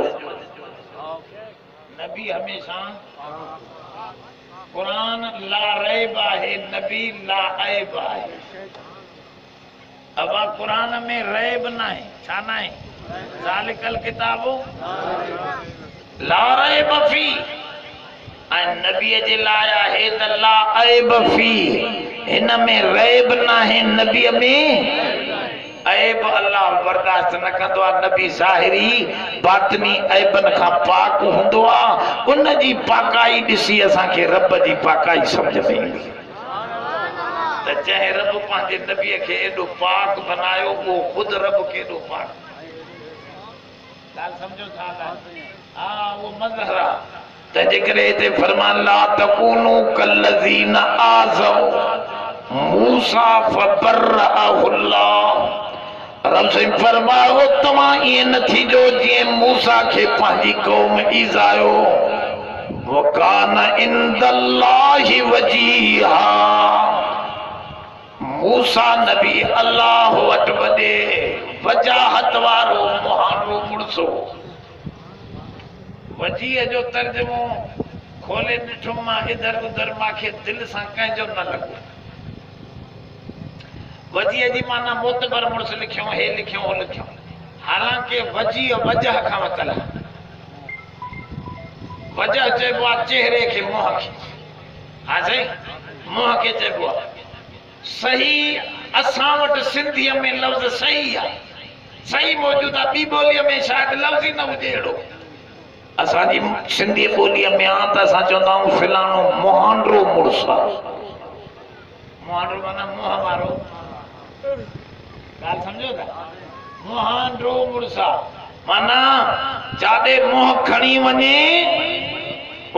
नबी हमेशा कुरान ला रैब है, नबी ला ऐब है। अब कुरान में रैब ना है, छा ना है? ज़ालिकल किताबो ला रैब फी। नबी जे लाइ आहे त ला ऐब फी, हिन में रैब न है, नबी में ऐब अल्लाह बर्दाश्त न कंदो आहे। नबी ज़ाहिरी बातनी ऐबन खां पाक हूंदो आहे, उन जी पाकाई ॾिसी असांखे रब जी पाकाई सम्झ में ईंदी। त जंहिं रब पंहिंजे नबीअ खे एॾो पाक बनायो, उहो ख़ुदि रब खे एॾो पाक, ॻाल्हि सम्झो था? हा, उहो मज़हर आहे। तंहिंजे करे हिते फरमान ला तकूनू कल्लज़ीन आज़ौ मूसा फबर्रअहुल्लाह। रब साईं फरमायो तव्हां ईअं न थीजो जीअं मूसा खे पंहिंजी क़ौम ईज़ायो। वकान इंदल्लाहि वजीहा, मूसा नबी अल्लाह वटि वॾे वजाहत वारो मुहानो मुड़सो। वजीह जो तर्जुमो खोले ॾिठो मां इधर उधर, मूंखे दिलि सां कंहिंजो न लॻो। वजीह जी माना मोतबर मुड़ुस लिखियो, हे लिखियो हो लिखियो, हालांकि वजीह वजह खां वतल आहे। वजह चइबो आहे चेहरे खे, मुंहं खे। हा साईं, मुंहं खे चइबो आहे। सही असां वटि सिंधीअ में लफ़्ज़ सही आहे, सही मौजूदु आहे। ॿी ॿोलीअ में शायदि लफ़्ज़ ई न हुजे अहिड़ो। असांजी सिंधी ॿोलीअ में आहे त असां चवंदा आहियूं फिलाणो मुहांडो मुड़ुस आहे। मुहांडो माना मुंहं वारो, ॻाल्हि सम्झो था? मुहांडो मुड़ुस आहे माना जाॾे मुंहुं खणी वञे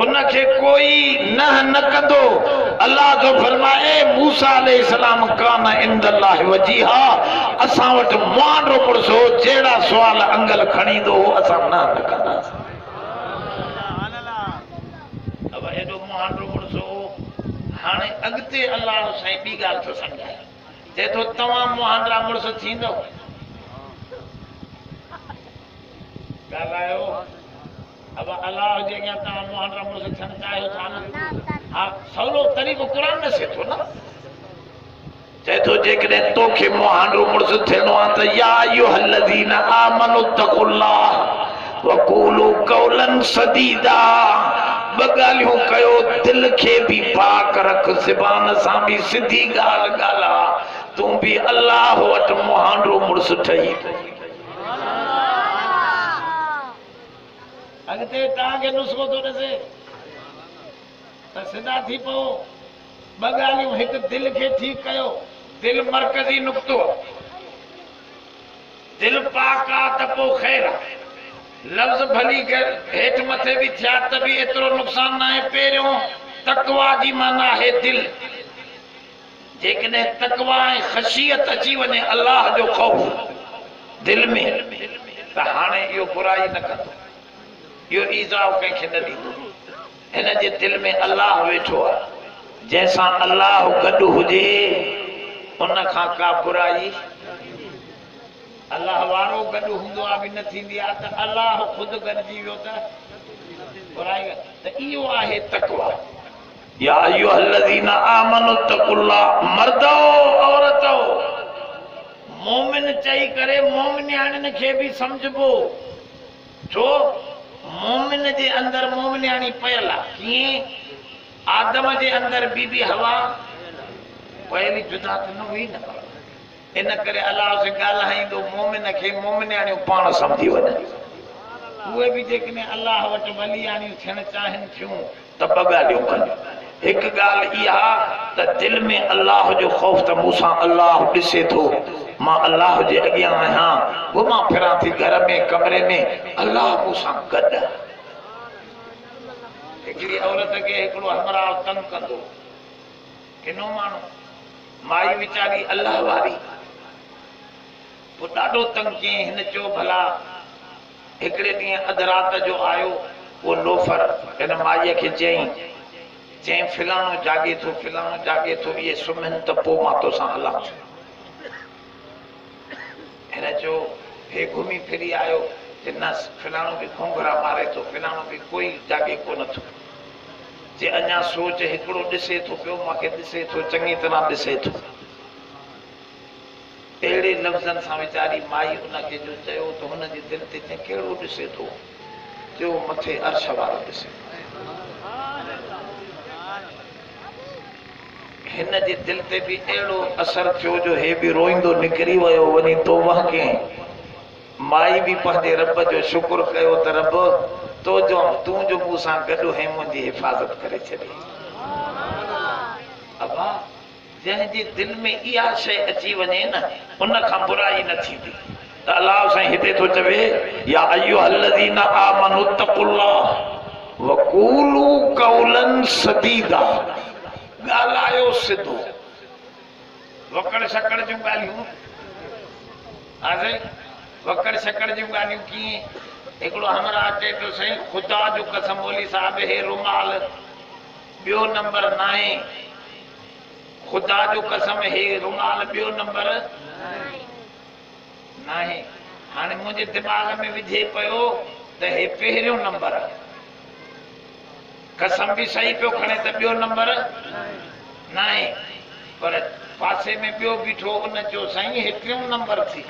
उनखे कोई न कंदो। अल्लाह जो फरमाए मूसा अलैहिस्सलाम कान इंदल्लाहि वजीहा, असां वटि मुहांडो मुड़ुस हो, जहिड़ा सुवाल अंगल खणींदो हो असां न कंदासीं। अब एॾो मुहांडो मुड़ुस हो। हाणे अॻिते अल्लाह साईं ॿी ॻाल्हि थो सम्झाए, चए थो तव्हां मुहांडा मुड़ुस थींदव। ॻाल्हायो। अब अल्लाह जे अॻियां तव्हां मुहांडा मुड़ुस थियणु चाहियो था न? हा, सवलो तरीक़ो क़ुर ॾसे थो न। चए थो जेकॾहिं तोखे मुहांडो मुड़ुस थियणो आहे त या अय्युहल्लज़ीना आमनु तक़ुल्लाह वक़ूलू क़ौलन सदीदा। ॿ ॻाल्हियूं कयो, दिलि खे बि पाक रख, ज़बान सां बि सिधी ॻाल्हि ॻाल्हा। तूं बि अल्लाह वटि मुहांडो मुड़ुस ठही। अॻिते तव्हांखे नुस्ख़ो थो ॾसे त सिधा थी पओ। ॿ ॻाल्हियूं, हिकु दिलि खे ठीकु कयो, दिलि मर्कज़ी नुक़्तो, दिलि पाक आहे त पोइ ख़ैर आहे। लफ़्ज़ भली हेठि मथे बि थिया त बि एतिरो नुक़सान न आहे। पहिरियों तक़वा जी माना आहे दिलि। जेकॾहिं तक़वा ऐं ख़शियत अची वञे, अल्लाह जो ख़ौफ़ दिलि में, त हाणे इहो बुराई न कंदो, इहो ईज़ाउ कंहिंखे न ॾींदो। हिन जे दिलि में अल्लाह वेठो आहे, जंहिंसां अल्लाह गॾु हुजे उन खां का बुराई, अल्लाह वारो गॾु हूंदो आहे बि न थींदी आहे। त अल्लाह ख़ुदि गॾिजी वियो त बुराई। त इहो आहे तक़वा। या अय्युहल्लज़ीना आमनु तक़ुल्लाह, मर्दो औरतो, मोमिन चई करे मोमिनियाणियुनि खे बि सम्झबो। छो? मोमिन जे अंदरि मोमिनियाणी पयल आहे। कीअं? आदम जे अंदरि बीबी हवा पहली जुदा त न हुई न। इन करे अल्लाह से ॻाल्हाईंदो मोमिन खे मोमिनियाणियूं पाण सम्झी वञनि। उहे बि जेकॾहिं अल्लाह वटि वलियाणियूं थियणु चाहिनि थियूं त ॿ ॻाल्हियूं कनि। हिकु ॻाल्हि इहा त दिलि में अल्लाह जो ख़ौफ़, त मूंसां अल्लाह ॾिसे थो, मां अल्लाह जे अॻियां आहियां, घुमां फिरां थी घर में कमरे में, अल्लाह मूंसां गॾु। हिकिड़ी औरत खे हिकिड़ो हमराह तंग कंदो, किनो माण्हू, माई वीचारी अल्लाह वारी, पोइ ॾाढो तंग कयईं। हिन चयो भला हिकिड़े ॾींहुं अधु राति जो आयो उहो लोफर, हिन माईअ खे चयईं फिलाणो जाॻे थो, फिलाणो जाॻे थो, इहे सुम्हनि त पोइ मां तोसां हलां। हिन चयो हे घुमी फिरी आयो, न फिलाणो बि घोंघरा मारे थो, फिलाणो बि कोई जाॻे कोन थो। जे अञा सोच, हिकिड़ो ॾिसे थो पियो, मूंखे ॾिसे थो, चङी तरह ॾिसे थो। अहिड़े लफ़्ज़नि सां वीचारी माई उनखे जो चयो त हुनजी दिलि ते कहिड़ो ॾिसे थो? चयो मथे अर्श वारो ॾिसे। हिन जे दिल ते भी एड़ो असर थियो जो हे भी रोइंदो निकरी वयो वनी तो वह के माई भी पंहिंजे रब जो शुक्र कयो त रब तो जो तू जो मूंसां गॾु है मुंहिंजी हिफ़ाज़त करे छॾी। अबा जंहिंजे दिल में इहा शइ अची वञे न उन खां बुराई न थींदी। त अलाह साईं हिते थो चवे या अय्युहल्लज़ीना आमनु तक़ुल्लाह वक़ूलू क़ौलन सदीदा, ॻाल्हायो सिधो। वकड़ शकड़ जूं ॻाल्हियूं हाज़िर वकड़ शकड़ जूं ॻाल्हियूं कीअं? हिकिड़ो हमरा अचे तो सही खुदा जो कसम मौली साहब हे रुमाल ॿियो नंबर नाहे, खुदा जो कसम हे रुमाल ॿियो नंबर नाहे। हाणे मुंहिंजे दिमाग़ में विझे पियो त हे पहिरियों नंबर, कसम भी सही पियो खणे त ॿियो नंबर नाहे, पर पासे में ॿियो बीठो उन चयो साईं हे टियों नंबर थी।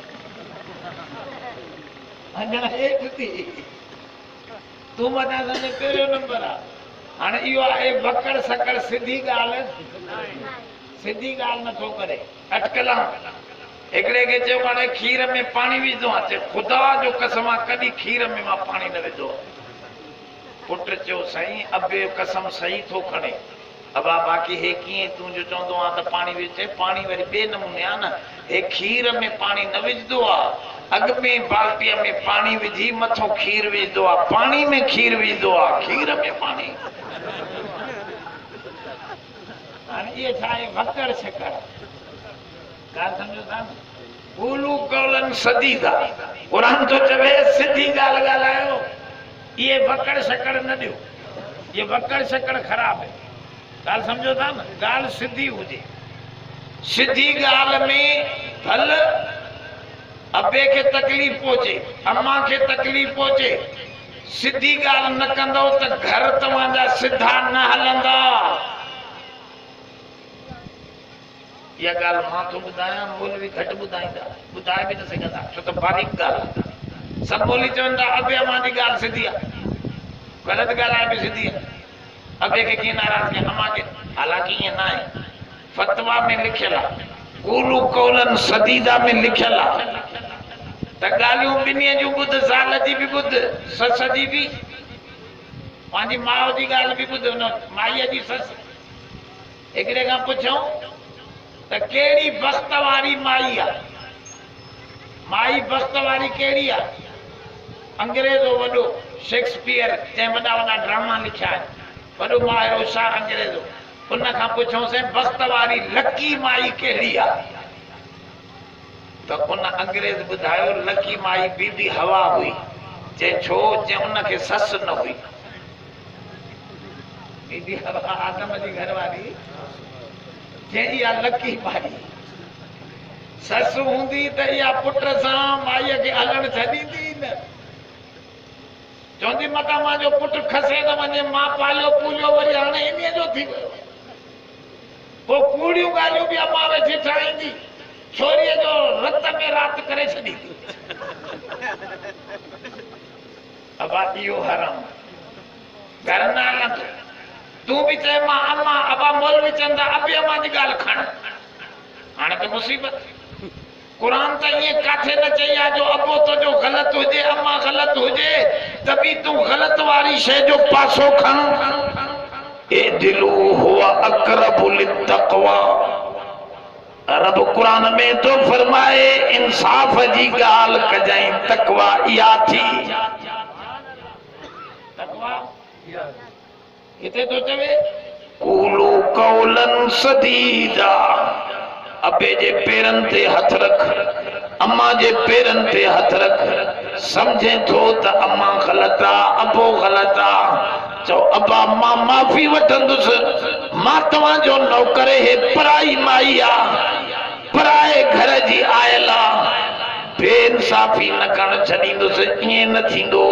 अञा हेठि थी तूं वञा सम्झे पहिरियों नंबर आहे। हाणे इहो आहे वकड़ सकड़ सिधी ॻाल्हि, सिधी ॻाल्हि नथो करे अटकलां। हिकिड़े खे चयो हाणे खीर में पाणी विझो आहे, चए खुदा जो कसम आहे कॾहिं खीर में मां पाणी न विझो। पुट चयो साईं अबे कसम सही थो खणे। अबा बाक़ी हे कीअं तूं जो चवंदो आहे त पाणी विझे, पाणी वरी ॿिए नमूने आहे न। हे खीर में पाणी न विझंदो आहे, अॻ में बाल्टीअ में पाणी विझी मथो खीर विझंदो आहे, पाणी में खीर विझंदो आहे, खीर में पाणी। हाणे इहे छा आहे वकड़ शकड़ ॻाल्हि सम्झो था न। क़ूलू क़ौलन सदीदा, क़ुरान थो चवे सिधी ॻाल्हि ॻाल्हायो, इहे वकड़ शकड़ न ॾियो। ये वकड़ शकड़ ख़राब है। ॻाल्हि सम्झो था न, ॻाल्हि सिधी हुजे। सिधी ॻाल्हि में भल अबे खे तकलीफ़ पहुचे, अम्मा खे तकलीफ़ पहुचे, सिधी ॻाल्हि न कंदो त घर तव्हांजा सिधा न हलंदा। इहा ॻाल्हि मां थो ॿुधायां, मौलवी घटि ॿुधाईंदा, ॿुधाए बि न सघंदा छो त बारीक ॻाल्हि। सभु मौलवी चवंदा अबे अम्मा जी ॻाल्हि सिधी आहे, ग़लति ॻाल्हि आहे बि सिधी आहे। अबे खे कीअं नाराज़ कयां, अम्मा खे? हालांकि ईअं न आहे, फतवा में लिखियल आहे, क़ूलू क़ौलन सदीदा में लिखियल आहे त ॻाल्हियूं ॿिन्ही जूं ॿुध, ज़ाल जी बि ॿुध, सस जी बि, पंहिंजी माउ जी ॻाल्हि बि ॿुध, हुन माईअ जी ससु। हिकिड़े खां पुछूं त कहिड़ी बख़्त वारी माई आहे? माई बख़्त वारी कहिड़ी आहे? अंग्रेज़ो वॾो शेक्सपियर जंहिं वॾा वॾा ड्रामा लिखिया आहिनि, वॾो माहिर होशियार अंग्रेज़ो, उन खां पुछोसीं बख़्त वारी लकी माई कहिड़ी आहे? त उन अंग्रेज़ ॿुधायो लकी माई बीबी हवा हुई। चए छो? चए उनखे ससु न हुई। बीबी हवा आदम जी घर वारी, चए इहा लकी माई। ससु हूंदी त इहा पुट सां माईअ खे हलणु छॾींदी न, चवंदी मतां मुंहिंजो पुटु खसे न वञे, मां पालियो पूलियो, वरी हाणे इन जो थी वियो। पोइ कूड़ियूं ॻाल्हियूं बि अम्मा वेठी ठाहींदी, छोरीअ जो रत में राति करे छॾींदी। अबा इहो हराम, घर न हलंदो। तूं बि चए मां अम्मा, अबा मौलवी चवंदा अबे अम्मा जी ॻाल्हि खण, हाणे त मुसीबत। कुरान त ईअं काथे न चई आहे जो अबो तुंहिंजो ग़लति हुजे, अम्मा ग़लति हुजे त बि तूं ग़लति वारी शइ जो पासो खण। ए दिलू हुआ अक़रबु लित्तक़वा, रब कुरान में तो फरमाए इंसाफ जी ॻाल्हि कजांइ, तक़वा इहा थी। तक़वा हिते तो चवे क़ूलू क़ौलन सदीदा, अबे जे पेरनि ते हथ रख, अम्मा जे पेरनि ते हथ रख। समझे थो त अम्मा ग़लति आहे, अबो ग़लति आहे, चओ अबा मां माफ़ी वठंदुसि, मां तव्हांजो नौकर, हे पराई माई आहे, पराए घर जी आयल आहे, बेइंसाफ़ी न करणु छॾींदुसि, ईअं न थींदो।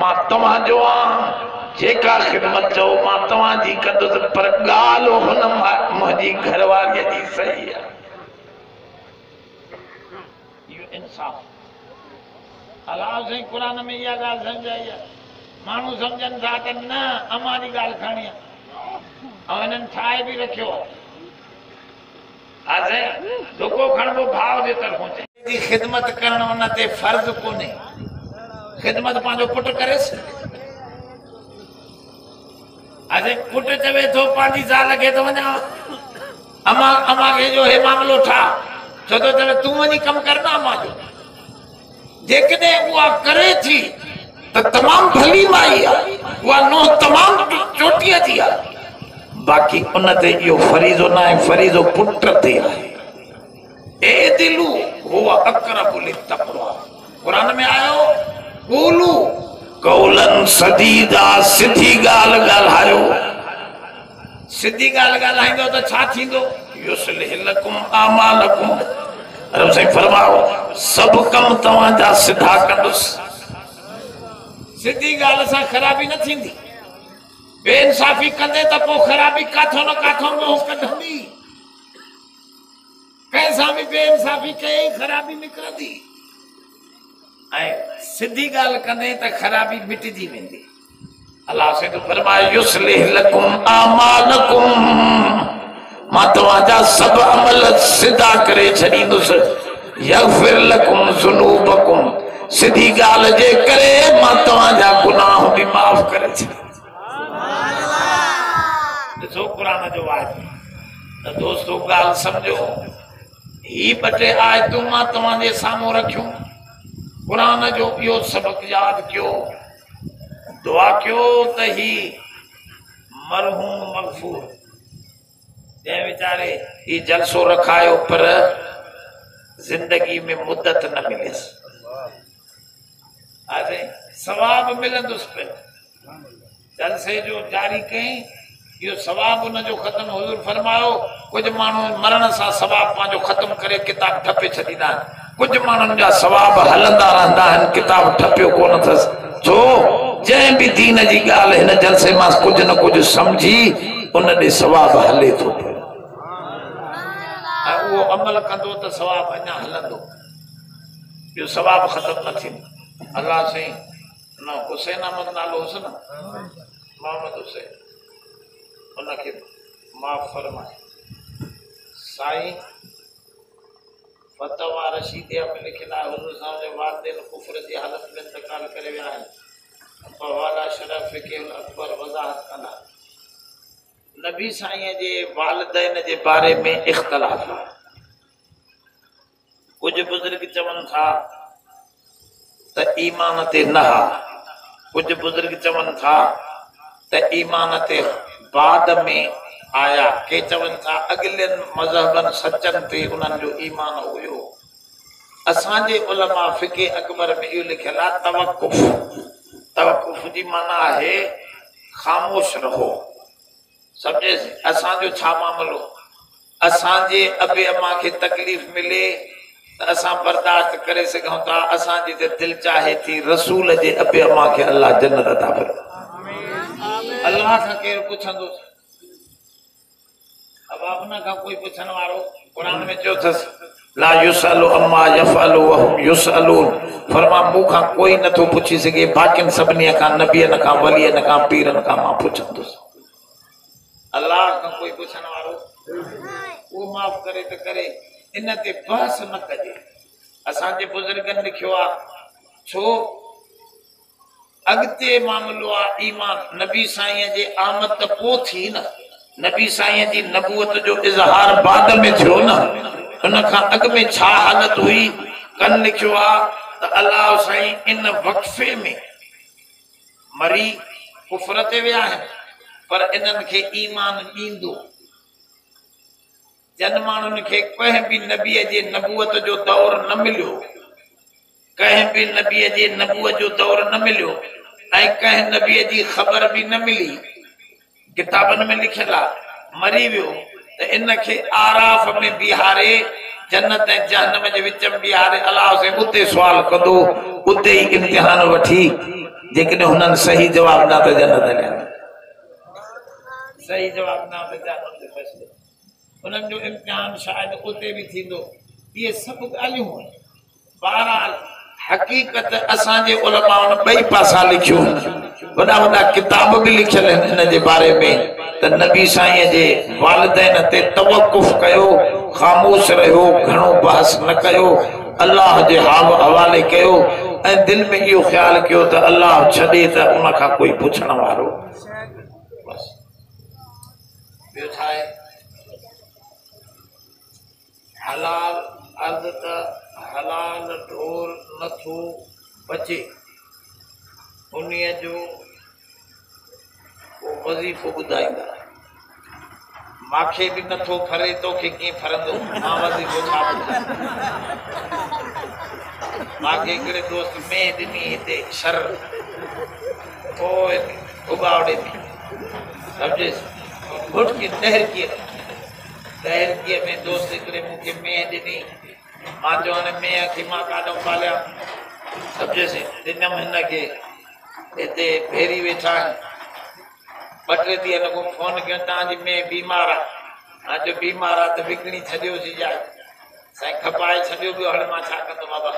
मां तव्हांजो आहियां, जेका ख़िदमत चओ मां तव्हांजी कंदुसि, पर ॻाल्हि हुन मुंहिंजी घरवारीअ जी सही आहे। इहो इंसाफ़ अलाह साईं क़ुरान में इहा ॻाल्हि सम्झाई आहे। माण्हू सम्झनि था त न अम्मा जी ॻाल्हि खणी आहे, ऐं हिननि ठाहे बि रखियो आहे। आजे दुखो खणबो भाव जे तरफों जी खिदमत करण उन ते फर्ज कोने खिदमत पांजो पुट करेस आजे पुट चवे तो पांजी ज़ाल के तो वना अमा के जो हे मामलो ठा छो तो चवे तू वनी कम करना अमा जो जेकने वो करे थी तो तमाम भली माई वो नो तमाम चोटिया थी बाकी उनते यो फरीजो ना है फरीजो पुत्र ते है ए दिलू हुआ अकरबु लित्तक़वा कुरान में आयो कूलू कौलन सदीदा सिधी गाल गालायो सिधी गाल गालाइंदो तो छा थींदो युस्लिह लकुम आमालकुम रब से फरमाओ सब कम तवा जा सिधा कंदुस सिधी गाल सा खराबी न थींदी बेइंसाफी कंदे त पो खराबी काथो न काथो में कढंदी कैसा भी बेइंसाफी कई खराबी निकरंदी ऐ सिधी गाल कंदे त खराबी मिटजी वेंदी अल्लाह से तो फरमाए युस्लिह लकुम आमालकुम मां तवाजा सब अमल सिधा करे छडींदुस यगफिर लकुम ज़ुनूबकुम सिधी गाल जे करे मां तवाजा गुनाह भी माफ करे छडी ॾिसो कुरान जो आहे त दोस्तो गाल समझो ही बटे आयतूं मां तव्हांजे साम्हूं रखियूं कुरान जो इहो सबक याद कयो दुआ कयो त ही मरहूम मगफूर जंहिं वीचारे ही जलसो रखायो पर जिंदगी में मुद्दत न मिलेस अरे सवाब मिलंदुस पे जलसे जो जारी कई यो सवाब उन जो खत्म हुजूर फरमायो कुछ मानू मरण सा सवाब पांजो खत्म करे किताब ठपे छडीदा कुछ मानन जा सवाब हलंदा रहंदा हन किताब ठपियो कोन थस छो जंहिं भी दीन जी गाल हिन जलसे मां कुछ न कुछ समझी उन दे सवाब हले तो वो अमल कंदो त सवाब अञा हलंदो यो सवाब खत्म न थींदो अल्लाह से न हुसैन अहमद नालो हुसन मोहम्मद हुसैन उनके माफ फरमाए साईं फतवा रशीदिया में लिखिला हुजूर साहब जे वालिदैन कुफर जी हालत में इंतकाल करे विया आहिनि पवाला शरफ के अकबर वजाहत कंदा नबी साईं जे वालिदैन जे बारे में इख्तिलाफ कुछ बुजुर्ग चवन था त ईमान ते न कुछ बुजुर्ग चवन था त ईमान ते बाद में आया के चवन था अगले मजहबन सचन ते उनन जो ईमान हुयो असांजे उलमा फिके अकबर में इहो लिखियल आहे तवक्कुफ तवक्कुफ जी माना है खामोश रहो समझे असांजो छा मामलो असांजे अबे अम्मा के तकलीफ मिले त असां बर्दाश्त करे सघूं था असांजी त दिल चाहे थी रसूल जे अबे अम्मा के अल्लाह जन्नत अता फरमाए अल्लाह का केर पुछंदो अब अपना का कोई पुछण वारो कुरान में जो थस ला युसलु अम्मा यफअलु व हुम युसलून फरमा मुखा कोई न तो पूछी सके बाकिन सबनी का नबी न का वली न का पीर न का मां पुछंदो अल्लाह का कोई पुछण वारो वो माफ करे त करे इन ते बहस न कजे असां जे बुजुर्गन लिखियो आ छो अगते मामलो आ ईमान नबी साईं जे आमद त पो थी न नबी साईं जी नबूवत जो इजहार बाद में थियो न उन खां अग में छा हालत हुई कन लिखियो आ त अल्लाह साईं इन वक्फे में मरी कुफर ते विया आहिनि पर इन्हनि खे ईमान ॾींदो जन माण्हुनि खे कंहिं बि नबीअ जे नबूवत जो दौर न मिलियो कंहिं बि नबीअ जे नबूवत जो दौर न मिलियो ऐं कंहिं नबीअ जी ख़बर भी न मिली किताबन में लिखियल आहे मरी वियो त इन खे आराफ में बिहारे जन्नत ऐं जहन्नम जे विच में बिहारे अल्लाह से उते सवाल कंदो उते ही इम्तिहान वठी जेकॾहिं हुननि सही जवाब न त जन्नत हलिया सही जवाब न त जहन्नम ते फसियो उन्हनि जो इम्तिहान शायद उते भी थींदो ये सब ॻाल्हियूं बहरहाल हकीकत असांजे उलमाउनि ॿई पासा लिखियूं वॾा वॾा किताब भी लिखियल आहिनि इन जे बारे में त नबी साईं जे वालिदैन ते तवक्कुफ़ कयो खामोश रहो, घणो बहस न कयो, अल्लाह जे हवाले कयो ऐं दिल में इहो ख्याल कयो त अल्लाह छॾे त उन खां कोई पुछण वारो बस। ॿियो छा आहे? हलाल अर्ध त हलाल ढोल नथो बचे, उन्हीअ जो वज़ीफ़ो ॿुधाईंदा। माखे भी नथो फरे, तोखे कीअं फरंदो? मां वज़ीफ़ो छा ॿुधायां? माखे हिकिड़े दोस्त में ॾिनी हिते शर, पोइ उबावड़े में सम्झेसि घुटकी दहरकीअ में दोस्त हिकिड़े मूंखे में ॾिनी। मां चयो हाणे में खे मां काॾो पालियां, सम्झेसि ॾिनमि हिनखे। हिते भेरी वेठा आहिनि, ॿ टे ॾींहं लॻो फोन कयो तव्हांजी में बीमार आहे। मां चयो बीमार आहे त विकिणी छॾियोसीं या साईं खपाए छॾियो पियो, हाणे मां छा कंदो बाबा?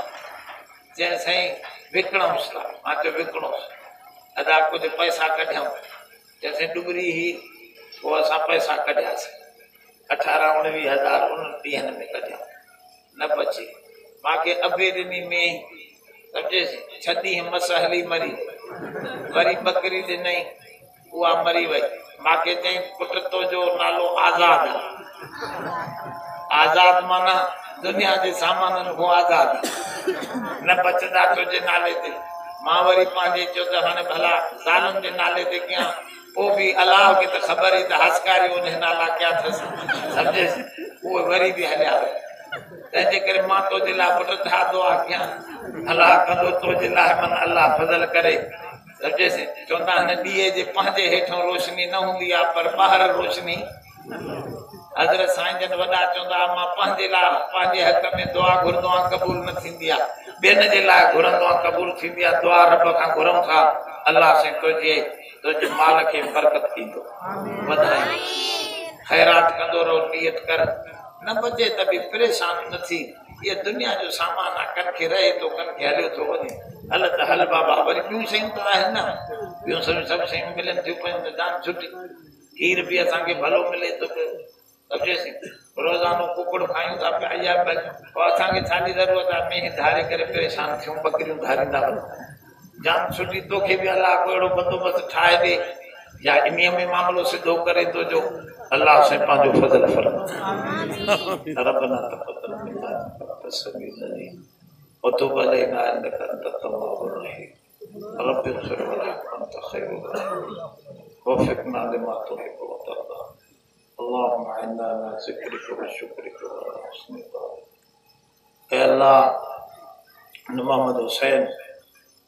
चई साईं विकिणोसि था। मां चयो विकिणोसि, अदा कुझु पैसा कढियऊं। चइसि डुबरी ही, पोइ असां पैसा कढियासीं 18-19 हज़ार उन ॾींहंनि में कढियऊं, न बची। मांखे अबे ॾिनी में, सम्झेसि 6 ॾींहं मस हली मरी, वरी बकरी ॾिनई उहा मरी वई। मांखे चई पुट तुंहिंजो नालो आज़ाद आहे। आज़ाद माना दुनिया जे सामाननि खां आज़ाद, न बचंदा तुंहिंजे नाले ते। मां वरी पंहिंजे चयो त हाणे भला ज़ालुनि जे नाले ते कयां, पोइ बि अलाह खे त ख़बर ई त हस्कारी उन नाला कया अथसि, सम्झेसि उहे वरी बि हलिया विया। तंहिंजे करे मां तुंहिंजे लाइ पुट छा दुआ कयां? अलाह कंदो तुंहिंजे लाइ, मन अलाह फज़ल करे, सम्झेसि। चवंदा आहिनि ॾीए जे पंहिंजे हेठों रोशनी न हूंदी आहे, पर ॿाहिरि रोशनी। हज़रत साईं जन वॾा चवंदा मां पंहिंजे लाइ पंहिंजे हक़ में दुआ घुरंदो आहियां, क़बूल न थींदी आहे, ॿियनि जे लाइ घुरंदो आहियां, क़बूल थींदी आहे। दुआ रब खां घुरूं था, अलाह साईं तुंहिंजे माल खे बरकत ॾींदो, वधाई ख़ैरात कंदो रहो, नियत कर। न बचे त बि परेशान न थी, ये दुनिया जो सामान आहे, कन खे रहे थो, कन खे हलियो थो वञे। हल त हल बाबा, वरी ॿियूं शयूं त आहिनि न, ॿियूं सभु शयूं मिलनि थियूं पियूं त जान छुटी। खीर बि असांखे भलो मिले थो पियो, सम्झेसि। रोज़ानो कुकड़ खायूं था पिया, या पोइ असांखे छाजी ज़रूरत आहे मेंहीं धारे करे परेशान थियूं, बकरियूं धारींदा वञूं। जान छुटी तोखे बि अलाह को अहिड़ो बंदोबस्तु ठाहे ॾे, या इन्हीअ में मामिलो सिधो करे थो जो अल्लाह से पंहिंजो फज़ल फरमाए। रब्बना तक़ब्बल मिन्ना इन्नका अंतस समीउल अलीम वतुब अलैना इन्नका अंतत तव्वाबुर रहीम रब्बि इग़फिर वरहम अंत खैरुर राहिमीन वफ़िक़ना लिमा तुहिब्बु व तर्दा अल्लाहुम्मा इन्ना अला ज़िक्रिका व शुक्रिका व हुस्नि इबादतिक। ऐ अल्लाह मोहम्मद हुसैन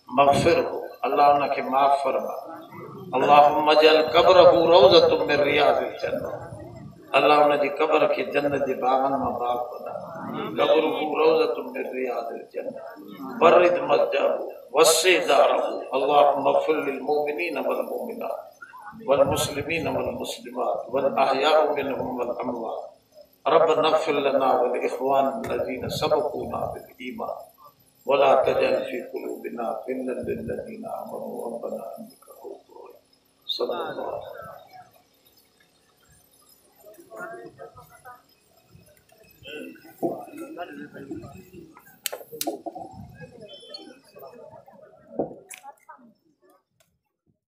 मग़फ़िर हो, अल्लाह उनखे माफ़ फरमा। अल्लाहुम्मा जल क़ब्रहु रौज़तुम मिन रियाज़िल जन्नह, अल्लाह उनजी क़ब्र खे जन्नत जे बाग़नि मां बाग़ बना। क़ब्रहु रौज़तुम मिन रियाज़िल जन्नह बर्रिद मस्जदहु वस्सि दारहु अल्लाहुम्मा इग़फिर लिल मुमिनीन वल मुमिनात वल मुस्लिमीन वल मुस्लिमात वल अहयाउ मिनहुम वल अमवात रब्बना इग़फिर लना व लिइख़वानिना लज़ीना सबक़ूना बिल ईमान वला तजअल फ़ी क़ुलूबिना ग़िल्लन लिल्लज़ीना आमनू रब्बना इन्नका रऊफ़ुर रहीम। सल्लल्लाहु अलैहि वसल्लम।